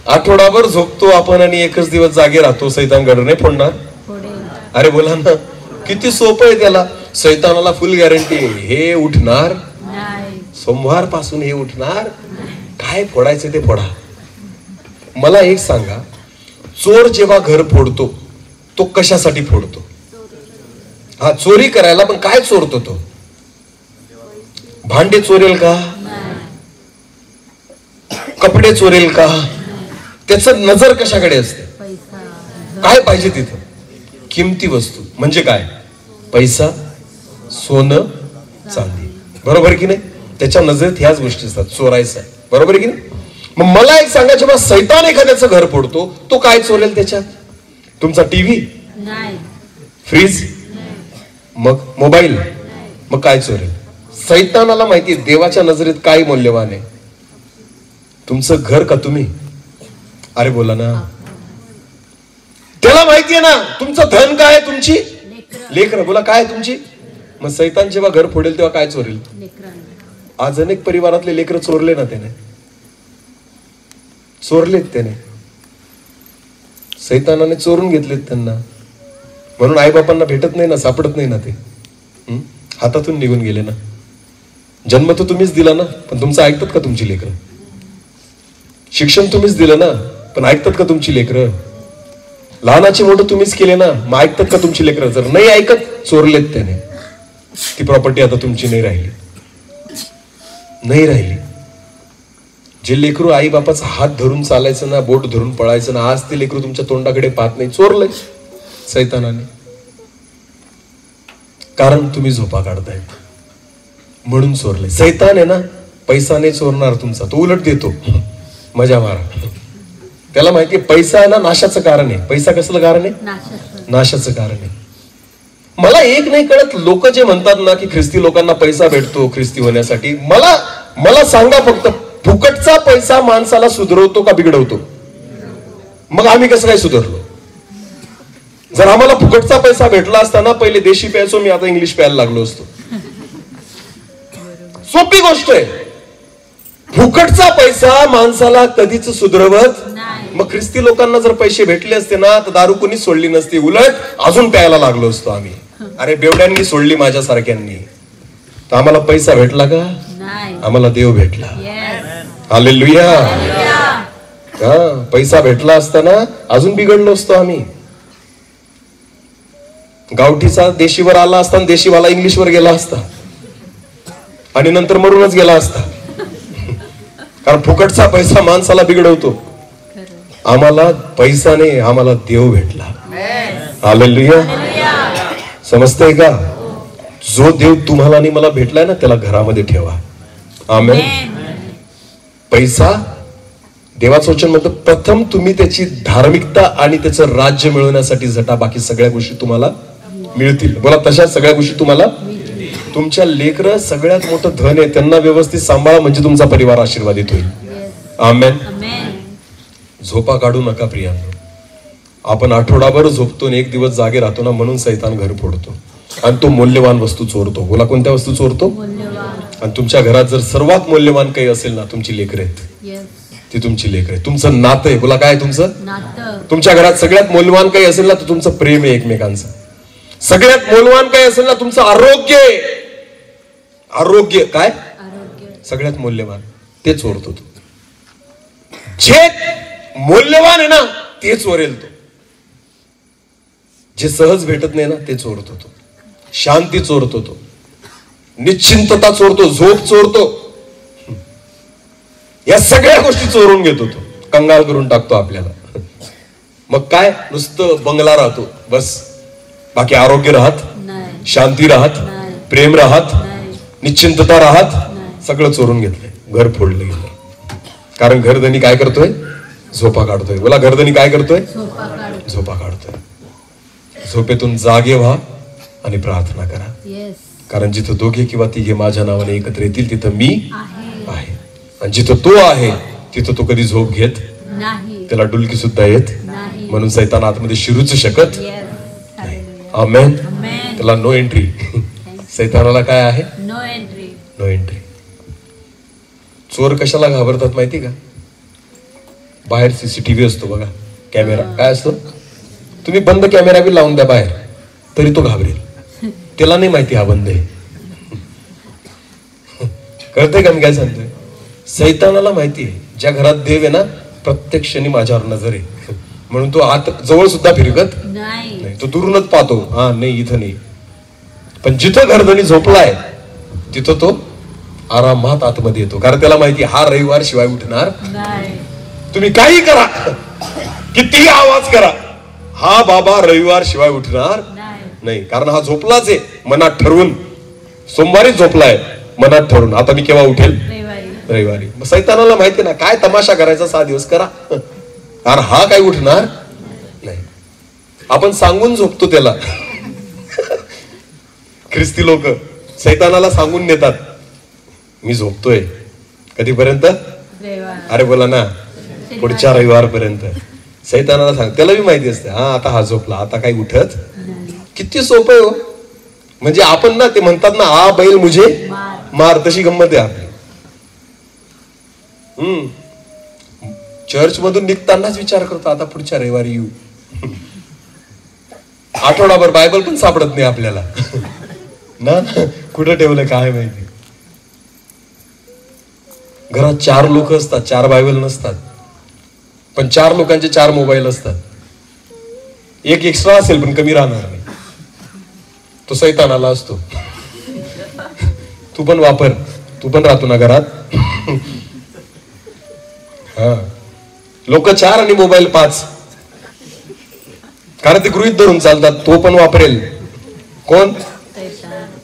आठवडाभर झोपतो आपण आणि एकच दिवस जागे राहतो, सैतान गड नाही फोडणार? अरे बोला ना, किती सोपं आहे त्याला. सैतानाला फुल गॅरंटी आहे, हे उठणार सोमवार पासून, हे उठणार, काय फोडायचं ते फोडा. मला एक सांगा, चोर जेव्हा घर फोडतो तो कशासाठी फोडतो? हा, चोरी करायला. पण काय चोरतो तो? भांडे चोरेल का? कपडे चोरेल का? त्याच नजर कशाकडे असते? काय पाहिजे तिथं? किमती वस्तू. म्हणजे काय? पैसा, सोनं, चांदी. बरोबर की नाही? त्याच्या नजरेत ह्याच गोष्टी असतात. चोरायचं, बरोबर की नाही? मग मला एक सांगा, जेव्हा सैतान एखाद्याचं घर फोडतो तो काय चोरेल त्याच्यात? तुमचा टीव्ही, फ्रीज, मग मोबाईल, मग काय चोरेल? सैतानाला माहिती आहे देवाच्या नजरेत काय मौल्यवान आहे. तुमचं घर का तुम्ही? अरे बोला ना, त्याला माहितीये ना तुमचं धन काय आहे, तुमची लेकरं. बोला काय आहे तुमची? मग सैतान जेव्हा घर फोडेल तेव्हा काय चोरेल? आज अनेक परिवारातले लेकरं चोरले ना त्याने, चोरलेत त्याने, सैतानाने चोरून घेतलेत त्यांना. म्हणून आईबापांना भेटत नाही ना, सापडत नाही ना, ते हातातून निघून गेले ना. जन्म तर तुम्हीच दिला ना, पण तुमचं ऐकतात का तुमची लेकरं? शिक्षण तुम्हीच दिलं ना, पण ऐकतात का तुमची लेकरं? लहानाची मोठं तुम्हीच केले ना, मग ऐकतात का तुमची लेकरं? जर नाही ऐकत, चोरलेत त्याने. ती प्रॉपर्टी आता तुमची नाही राहिली, नाही राहिली. जे लेकरू आई बापाचा हात धरून चालायचं ना, बोट धरून पळायचं ना, आज ते लेकरू तुमच्या तोंडाकडे पाहत नाही. चोरलंय सैतानाने. कारण तुम्ही झोपा काढताय म्हणून चोरले. सैतान आहे ना, पैसा नाही चोरणार तुमचा, तो उलट देतो. मजा मारा. त्याला माहितीये पैसा आहे ना नाशाचं कारण आहे. पैसा कसलं कारण आहे? नाशाचं कारण आहे. मला एक नाही कळत, लोक जे म्हणतात ना की ख्रिस्ती लोकांना पैसा भेटतो ख्रिस्ती होण्यासाठी, मला सांगा फक्त, फुकटचा पैसा माणसाला सुधरवतो का बिघडवतो? मग आम्ही कसं काय सुधारलो? जर आम्हाला फुकटचा पैसा भेटला असता ना, पहिले देशी प्यायचो मी, आता इंग्लिश प्यायला लागलो असतो. सोपी गोष्ट आहे. फुकटचा पैसा माणसाला कधीच सुधरवत. मग ख्रिस्ती लोकांना जर पैसे भेटले असते ना तर दारू कोणीच सोडली नसती, उलट अजून प्यायला लागलो असतो आम्ही. अरे बेवड्यांनी सोडली माझ्यासारख्यांनी. तर आम्हाला पैसा भेटला का? आम्हाला देव भेटला. हालेलुया. पैसा भेटला असता ना अजून बिघडलो असतो आम्ही. गावठीचा देशीवर आला असता आणि देशीवाला इंग्लिशवर गेला असता आणि नंतर मरूनच गेला असता. कारण फुकटचा पैसा माणसाला बिघडवतो. आम्हाला पैसा नाही, आम्हाला देव भेटला. हालेलुया. समजतंय का? जो देव तुम्हाला आणि मला भेटलाय ना त्याला घरामध्ये ठेवा. आमेन. पैसा, देवाचं वचन म्हणतं प्रथम तुम्ही त्याची धार्मिकता आणि त्याचं राज्य मिळवण्यासाठी झटा, बाकी सगळ्या गोष्टी तुम्हाला मिळतील. बोला, तशा सगळ्या गोष्टी तुम्हाला. तुमच्या लेकरं सगळ्यात मोठं धन आहे, त्यांना व्यवस्थित सांभाळा म्हणजे तुमचा परिवार आशीर्वादित होईल. आमेन. झोपा काढू नका प्रियांनो. आपण आठवडाभर झोपतो आणि एक दिवस जागे राहतो ना, म्हणून सैतान घर फोडतो आणि तो मौल्यवान वस्तू चोरतो. बोला, कोणत्या वस्तू चोरतो? आणि तुमच्या घरात जर सर्वात मौल्यवान काही असेल ना, तुमची लेकरं आहेत. ती तुमची लेकरं आहे, तुमचं नातं आहे. बोला, काय तुमचं नातं? तुमच्या घरात सगळ्यात मौल्यवान काही असेल ना तर तुमचं प्रेम आहे एकमेकांचं. सगळ्यात मौल्यवान काही असेल ना तुमचं आरोग्य. आरोग्य काय? सगळ्यात मौल्यवान ते चोरतो तो. जे मौल्यवान आहे ना ते चोरेल तो. जे सहज भेटत नाही ना ते चोरतो तो. शांती चोरतो तो, निश्चिंतता चोरतो, झोप चोरतो. या सगळ्या गोष्टी चोरून घेतो तो, कंगाल करून टाकतो आपल्याला. मग काय, नुसतं बंगला राहतो बस, बाकी आरोग्य राहत, शांती राहत, प्रेम राहत, निश्चिंतता राहत, सगळं चोरून घेतलंय. घर फोडलं गेलं. कारण घरधनी काय करतोय? झोपा काढतोय. बोला, घरधनी काय करतोय? झोपा काढतोय. झोपेतून जागे व्हा आणि प्रार्थना करा. कारण जिथं दोघे किंवा तिघे माझ्या नावाने एकत्र येतील तिथं मी आहे. आणि जिथं तो आहे तिथं तो कधी झोप घेत नाही, त्याला डुलकी सुद्धा येत नाही. म्हणून सैतान आतमध्ये शिरूच शकत नाही. आमेन. त्याला नो एंट्री. सैतानाला काय आहे? No entry. No entry. चोर कशाला घाबरतात माहिती का? बाहेर सीसीटीव्ही असतो बघा, कॅमेरा. काय असतो? तुम्ही बंद कॅमेरा बी लावून द्या बाहेर तरी तो घाबरेल. त्याला नाही माहिती हा बंद आहे. कळतंय का मी काय सांगतोय? सैतानाला माहिती आहे ज्या घरात देव आहे ना प्रत्येक क्षणी माझ्यावर नजर आहे, म्हणून तो आत जवळ सुद्धा फिरकत नाही. तो दुरूनच पाहतो, हा नाही इथं नाही. पण जिथं घरधनी झोपलाय तिथं तो आरामात आतमध्ये येतो. कारण त्याला माहिती हा रविवार शिवाय उठणार नाही. तुम्ही काही करा, कितीही आवाज करा, हा बाबा रविवार शिवाय उठणार नाही. कारण हा झोपलाच आहे मनात ठरवून. सोमवारी झोपलाय मनात ठरवून, आता मी केव्हा उठेल? रविवारी. मग सैतानाला माहिती ना काय तमाशा करायचा, 6 दिवस करा. अरे हा काय उठणार नाही. आपण सांगून झोपतो त्याला. ख्रिस्ती लोक सैतानाला सांगून नेतात मी झोपतोय. कधीपर्यंत? अरे बोला ना, पुढच्या रविवारपर्यंत. सैतानाला सांग, त्याला बी माहिती असते हा आता हा झोपला, आता काही उठत. किती सोपं आहे हो. म्हणजे आपण ना ते म्हणतात ना, आ बैल मुझे मार, तशी गंमत आहे आपली. चर्च मधून निघतानाच विचार करतो आता पुढच्या रविवारी येऊ. आठवडाभर बायबल पण सापडत नाही आपल्याला ना, कुठं ठेवलं काय माहिती. घरात 4 लोक असतात, 4 बायबल नसतात, पण 4 लोकांचे 4 मोबाईल असतात. एक एक्स्ट्रा असेल पण कमी राहणार नाही. तो सैतानाला असतो. तू पण वापर, तू पण राहतो ना घरात. हा, लोक 4 आणि मोबाईल 5, कारण ते गृहीत धरून चालतात. तो पण वापरेल कोण?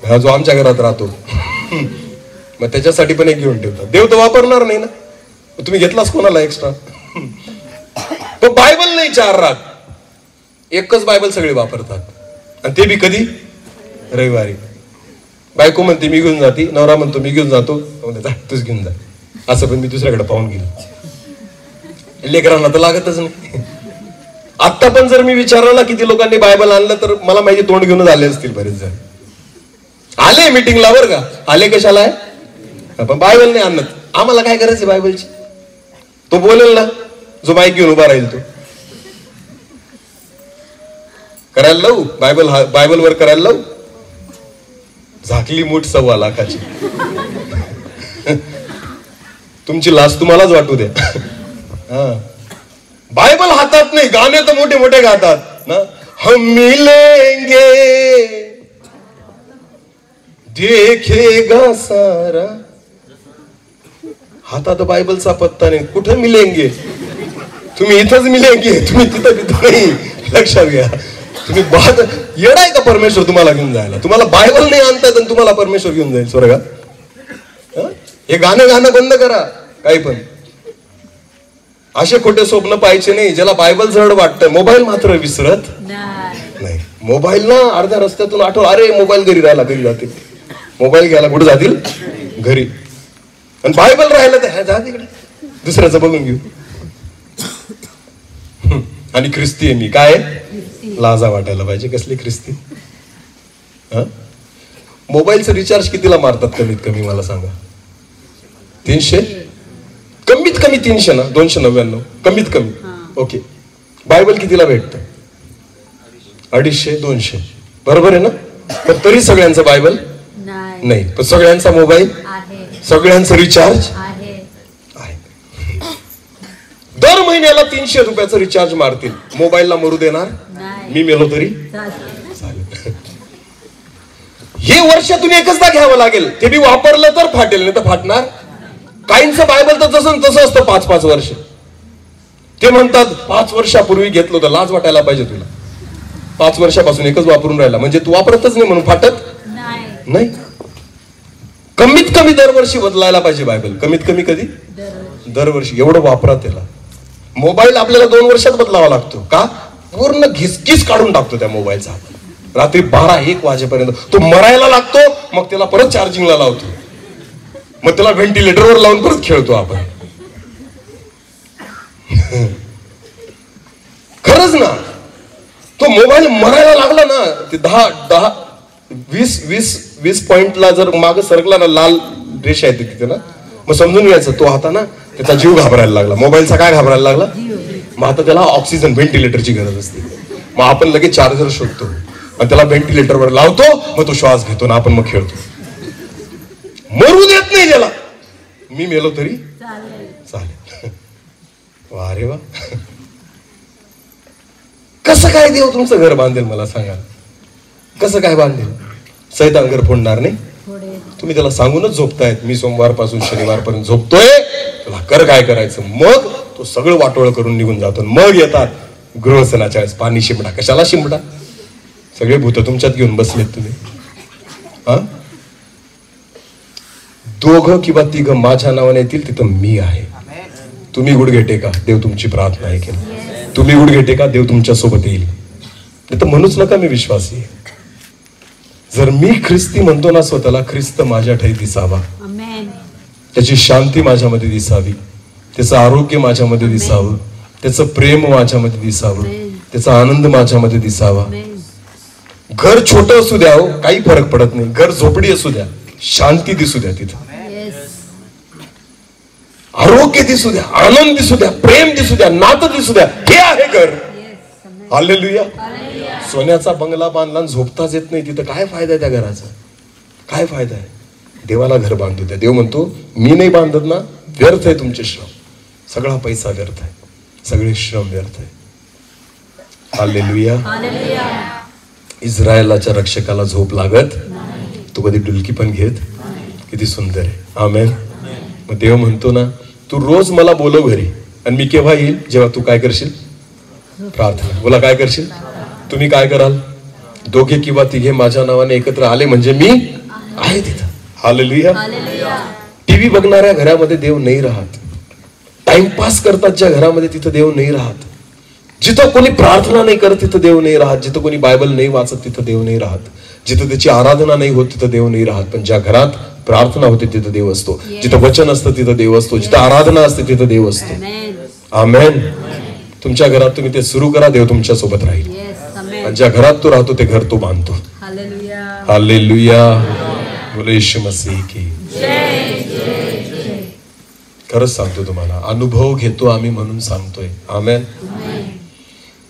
हा, जो आमच्या घरात राहतो. मग त्याच्यासाठी पण एक घेऊन ठेवतात. देव तर वापरणार नाही ना, तुम्ही घेतलाच कोणाला एक्स्ट्रा. पण बायबल नाही 4 रात, एकच बायबल सगळे वापरतात. आणि ते बी कधी? रविवारी. बायको म्हणते मी घेऊन जाते, नवरा म्हणतो मी घेऊन जातो, तूच घेऊन जा. असं पण मी दुसऱ्याकडे पाहून गेलो. लेकरांना तर लागतच नाही. आता पण जर मी विचारलं ना किती लोकांनी बायबल आणलं तर मला माहिती तोंड घेऊनच आले असतील बरेच जण. आले मीटिंगला बरं का, आले कशाला आहे, पण बायबल नाही आणत. आम्हाला काय करायचं बायबलची? तो बोलेल ना जो माईक घेऊन उभा राहील तो. करायला लावू बायबल वर करायला लावू. झाकली मूठ 1.25 लाखाची. तुमची लाच तुम्हालाच वाटू द्या. बायबल हातात नाही, गाणे तर मोठे मोठे गातात ना. हम मिलेंगे देखेगा सारा. हातात बायबलचा पत्ता नाही, कुठं मिलेंगे? तुम्ही इथंच मिलेंगे, तुम्ही तिथं नाही. लक्षात घ्या. तुम्ही येडाय का परमेश्वर तुम्हाला घेऊन जायला? तुम्हाला बायबल नाही आणता येत आणि तुम्हाला परमेश्वर घेऊन जाईल स्वर्गात? हे गाणं बंद करा. काही पण असे खोटे स्वप्न पाहायचे नाही. ज्याला बायबल जड वाटतं, मोबाईल मात्र विसरत नाही. मोबाईल ना अर्ध्या रस्त्यातून आठवण, अरे मोबाईल घरी राहिला, घरी जाते. मोबाईल घ्यायला कुठे जातील? घरी. आणि बायबल राहिलं तर जा तिकडे, दुसऱ्याचं बघून घेऊ. आणि ख्रिस्ती आहे मी, काय लाजा वाटायला पाहिजे. कसली ख्रिस्ती? मोबाईलचं रिचार्ज कितीला मारतात कमीत कमी मला सांगा? 300, कमीत कमी 300 ना, 299 कमीत कमी. ओके, बायबल कितीला भेटतं? 250, 200, बरोबर आहे ना? पण तरी सगळ्यांचं बायबल नाही, पण सगळ्यांचा मोबाईल, सगळ्यांचं रिचार्ज आहे. दर महिन्याला 300 रुपयाचं रिचार्ज मारतील. मोबाईलला मरू देणार? मी मेलो तरी हे वर्षातून एकचदा घ्यावं लागेल. ते बी वापरलं तर फाटेल, नाही तर फाटणार. काहींचं बायबल तर तसं असतं 5-5 वर्ष. ते म्हणतात 5 वर्षापूर्वी घेतलं होतं. लाज वाटायला पाहिजे तुला. 5 वर्षापासून एकच वापरून राहिला म्हणजे तू वापरतच नाही म्हणून फाटत नाही. कमीत कमी दरवर्षी बदलायला पाहिजे बायबल. कमीत कमी कधी? दरवर्षी. एवढं वापरा त्याला. मोबाईल आपल्याला 2 वर्षात बदलावा लागतो का? पूर्ण घिसकीस काढून टाकतो त्या मोबाईलचा. रात्री 12-1 वाजेपर्यंत तो मरायला लागतो. मग त्याला परत चार्जिंगला लावतो. मग त्याला व्हेंटिलेटरवर लावून परत खेळतो आपण. खरंच ना, तो मोबाईल मरायला लागला ना, ते 10-20 पॉइंटला जर मागे सरकला ना, लाल रेषा येते तिथे ना, मग समजून घ्यायचं तो आता ना त्याचा जीव घाबरायला लागला. मोबाईलचा काय घाबरायला लागला? मग आता त्याला ऑक्सिजन, व्हेंटिलेटरची गरज असते. मग आपण लगेच चार्जर शोधतो आणि त्याला व्हेंटिलेटरवर लावतो. मग तो श्वास घेतो ना, आपण मग खेळतो. मरू देत नाही त्याला. मी मेलो तरी चालेल. वा रे वा. कसं काय देव तुमचं घर बांधेल मला सांगा? कसं काय बांधेल? सैतान घर फोडणार नाही. तुम्ही त्याला सांगूनच झोपतायत, मी सोमवारपासून शनिवारपर्यंत झोपतोय, त्याला कर काय करायचं. मग तो सगळं वाटोळ करून निघून जातो. मग येतात गृहस्थानाच्या वेळेस, पाणी शिंपडा. कशाला शिंपडा? सगळे भूत तुमच्यात घेऊन बसलेत तुम्ही. 2 किंवा 3 माझ्या नावाने येतील तिथं मी आहे. तुम्ही गुडघे टेका, देव तुमची प्रार्थना ऐकेल. तुम्ही गुडघे टेका, देव तुमच्या सोबत येईल. नाही तर म्हणूच नका मी विश्वासी आहे. जर मी ख्रिस्ती म्हणतो ना स्वतःला, ख्रिस्त माझ्या ठाई दिसावा, त्याची शांती माझ्यामध्ये दिसावी, त्याचं आरोग्य माझ्यामध्ये दिसावं, त्याचं प्रेम माझ्यामध्ये दिसावं, त्याचा आनंद माझ्यामध्ये दिसावा. घर छोटं असू द्या, हो काही फरक पडत नाही. घर झोपडी असू द्या, शांती दिसू द्या तिथं, आरोग्य दिसू द्या, आनंद दिसू द्या, प्रेम दिसू द्या, नातं दिसू द्या. हे आहे घर. हालेलुया. सोन्याचा बंगला बांधला झोपताच येत नाही तिथं. काय फायदा आहे त्या घराचा? काय फायदा आहे? देवाला घर बांधू द्या. देव म्हणतो मी नाही बांधत ना, व्यर्थ आहे तुमचे श्रम. सगळा पैसा व्यर्थ आहे, सगळे श्रम व्यर्थ आहे. हालेलुया. इस्रायलाच्या रक्षकाला झोप लागत, तो कधी डुलकी पण घेत. किती सुंदर आहे. आमेन. मग देव म्हणतो ना, तू रोज मला बोलव घरी, आणि मी केव्हा येईल? जेव्हा तू काय करशील? प्रार्थना. बोला काय करशील? तुम्ही काय कराल? 2 किंवा 3 माझ्या नावाने एकत्र आले म्हणजे मी आहे तिथं. हालेलुया. टीव्ही बघणाऱ्या घरामध्ये देव नाही राहत. टाइमपास करतात ज्या घरामध्ये, तिथं देव नाही राहत. जिथं कोणी प्रार्थना नाही करत तिथं देव नाही राहत, जिथं कोणी बायबल नाही वाचत तिथं देव नाही राहत, जिथं त्याची आराधना नाही होत तिथं देव नाही राहत. पण ज्या घरात प्रार्थना होते तिथं देव असतो, जिथं वचन असतं तिथं देव असतो, जिथं आराधना असते तिथं देव असतो. आमेन. तुमच्या घरात तुम्ही ते सुरू करा, देव तुमच्या सोबत राहील. आणि ज्या घरात तो राहतो ते घर तो बांधतो. हालेलुया. बोले येशू मसीह की खरंच सांगतो तुम्हाला, अनुभव घेतो आम्ही म्हणून सांगतोय. आमेन.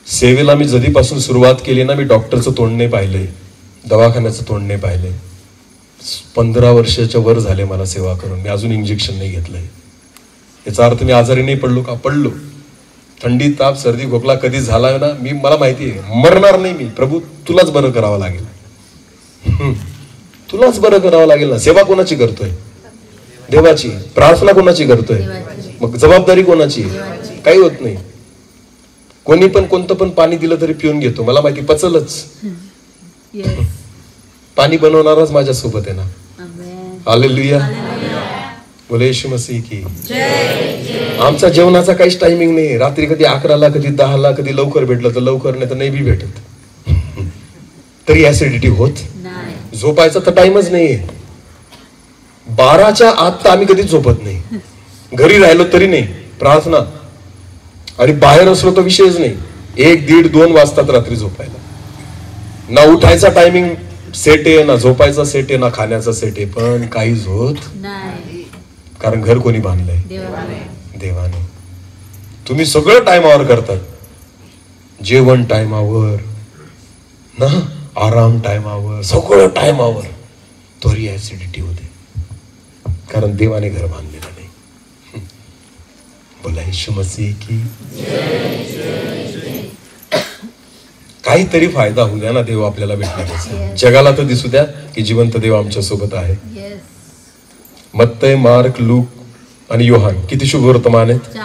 सेवेला मी जधीपासून सुरुवात केली ना, मी डॉक्टरचं तोंड नाही पाहिलंय, दवाखान्याचं तोंड नाही पाहिलंय. 15 वर्षाच्या वर झाले मला सेवा करून, मी अजून इंजेक्शन नाही घेतलंय. याचा अर्थ मी आजारी नाही पडलो का? पडलो. थंडी, ताप, सर्दी, खोकला कधी झाला ना, मला माहिती आहे मरणार नाही मी. प्रभू तुलाच बरं करावं लागेल, तुलाच बरं करावं लागेल ना. सेवा कोणाची करतोय? देवाची. प्रार्थना कोणाची करतोय? मग जबाबदारी कोणाची? काही होत नाही. कोणी पण कोणतं पण पाणी दिलं तरी पिऊन घेतो, मला माहिती पचलच. पाणी बनवणारच माझ्या सोबत आहे ना. हालेलुया. बोले येशू मसीह की. आमचा जेवणाचा काहीच टायमिंग नाही. रात्री कधी 11ला, कधी 10ला, कधी लवकर भेटलं तर लवकर, नाही तर नाही बी भेटत. तरी ऍसिडिटी होत. झोपायचा तर टाइमच नाहीये. 12च्या आत तर आम्ही कधीच झोपत नाही. घरी राहिलो तरी नाही. प्रार्थना. आणि बाहेर असलो तर विषयच नाही. 1, 1:30, 2 वाजतात रात्री झोपायला. ना उठायचा टायमिंग सेट आहे, ना झोपायचा सेट आहे, ना खाण्याचा सेट आहे. पण काहीच होत नाही. कारण घर कोणी बांधलंय? देवाने. तुम्ही सगळं टाइमावर करतात. जेवण टाइमावर ना, आराम टाइमावर, सगळं टाइमावर, तरी ऍसिडिटी होते. कारण देवाने घर बांधलेलं नाही. बोला येशू मसीह की. काहीतरी फायदा होऊ द्या ना देव आपल्याला भेटण्याचा. जगाला तर दिसू द्या की जिवंत देव आमच्या सोबत आहे. मत्तय, मार्क, लूक आणि योहान किती शुभवर्तमान आहेत?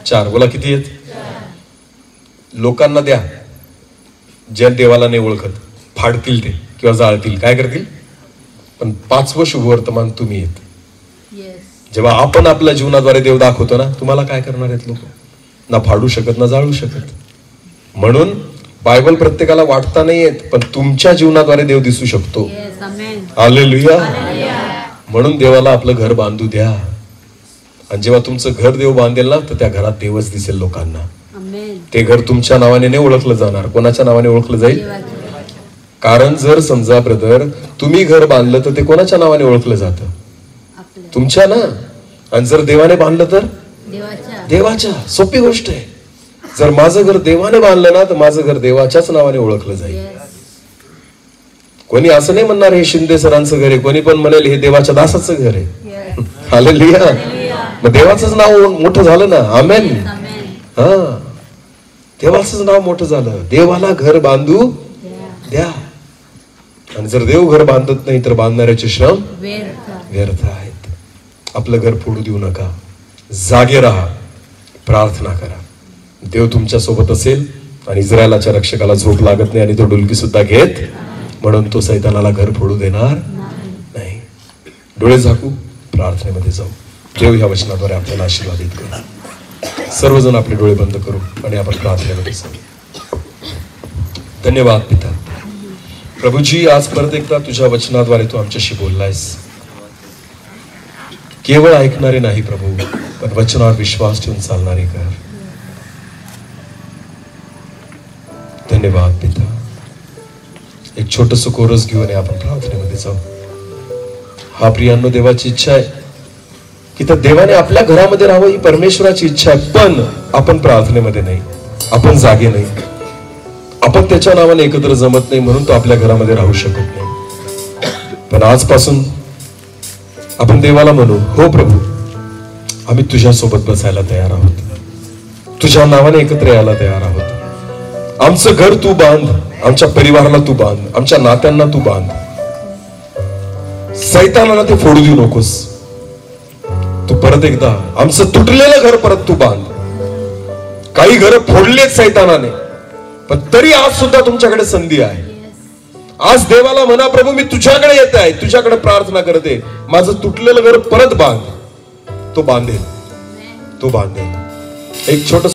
4. बोला किती आहेत? लोकांना द्या ज्या देवाला नाही ओळखत, फाडतील ते किंवा जाळतील, काय करतील. पण 5वं शुभवर्तमान तुम्ही येत. जेव्हा आपण आपल्या जीवनाद्वारे देव दाखवतो ना, तुम्हाला काय करणार आहेत लोक? ना फाडू शकत ना जाळू शकत. म्हणून बायबल प्रत्येकाला वाटता नाही येत, पण तुमच्या जीवनाद्वारे देव दिसू शकतो. हालेलुया. म्हणून देवाला आपलं घर बांधू द्या. आणि जेव्हा तुमचं घर देव बांधेल ना, तर त्या घरात देवच दिसेल लोकांना. ते घर तुमच्या नावाने नाही ओळखलं जाणार. कोणाच्या नावाने ओळखलं जाईल? कारण जर समजा ब्रदर तुम्ही घर बांधलं तर ते कोणाच्या नावाने ओळखलं जातं? तुमच्या ना. आणि जर देवाने बांधलं तर देवाच्या. सोपी गोष्ट आहे. जर माझं घर देवाने बांधलं ना, तर माझं घर देवाच्याच नावाने ओळखलं जाईल. कोणी असं नाही म्हणणार हे शिंदे सरांचं घर आहे, कोणी पण म्हणेल हे देवाच्या दासाचं घर आहे. हालेलुया. मग देवाचंच नाव मोठं झालं ना. आमेन. हा, देवाचंच नाव मोठं झालं. देवाला घर बांधू द्या. आणि जर देव घर बांधत नाही तर बांधणाऱ्याचे श्रम व्यर्थ आहेत. आपलं घर फोडू देऊ नका. जागे राहा, प्रार्थना करा. देव तुमच्या सोबत असेल. आणि इस्रायलाच्या रक्षकाला झोप लागत नाही आणि तो डुलकी सुद्धा घेत, म्हणून तो सैतानाला घर फोडू देणार नाही. डोळे झाकू, प्रार्थनेमध्ये जाऊ. देव ह्या वचनाद्वारे आपल्याला आशीर्वादित करू. सर्वजण आपले डोळे बंद करू आणि आपण प्रार्थनेमध्ये जाऊ. धन्यवाद पिता. प्रभूजी, आज परत एकदा तुझ्या वचनाद्वारे तू आमच्याशी बोललायस. केवळ ऐकणारे नाही प्रभू, पण वचनावर विश्वास ठेवून चालणारे कर. धन्यवाद पिता. एक छोटस कोरस घेऊन आपण प्रार्थनेमध्ये जाऊ. हा प्रियांनो, देवाची इच्छा आहे की तर देवाने आपल्या घरामध्ये राहावं, ही परमेश्वराची इच्छा आहे. पण आपण प्रार्थनेमध्ये नाही, आपण जागे नाही, आपण त्याच्या नावाने एकत्र जमत नाही, म्हणून तो आपल्या घरामध्ये राहू शकत नाही. पण आजपासून आपण देवाला म्हणू, हो प्रभू, आम्ही तुझ्या सोबत बसायला तयार आहोत, तुझ्या नावाने एकत्र यायला तयार आहोत. आमचं घर तू बांध, आमच्या परिवाराला तू बांध, आमच्या नात्यांना तू बांध. सैतानाला ते फोडू देऊ नकोस. तू परत एकदा आमचं तुटलेलं घर परत तू बांध. काही घर फोडलेत सैतानाने, पण तरी आज सुद्धा तुमच्याकडे संधी आहे. आज देवाला म्हणा, प्रभू मी तुझ्याकडे येत आहे, तुझ्याकडे प्रार्थना करते, माझं तुटलेलं घर परत बांध. तो बांधेल, तो बांधेल. एक छोटं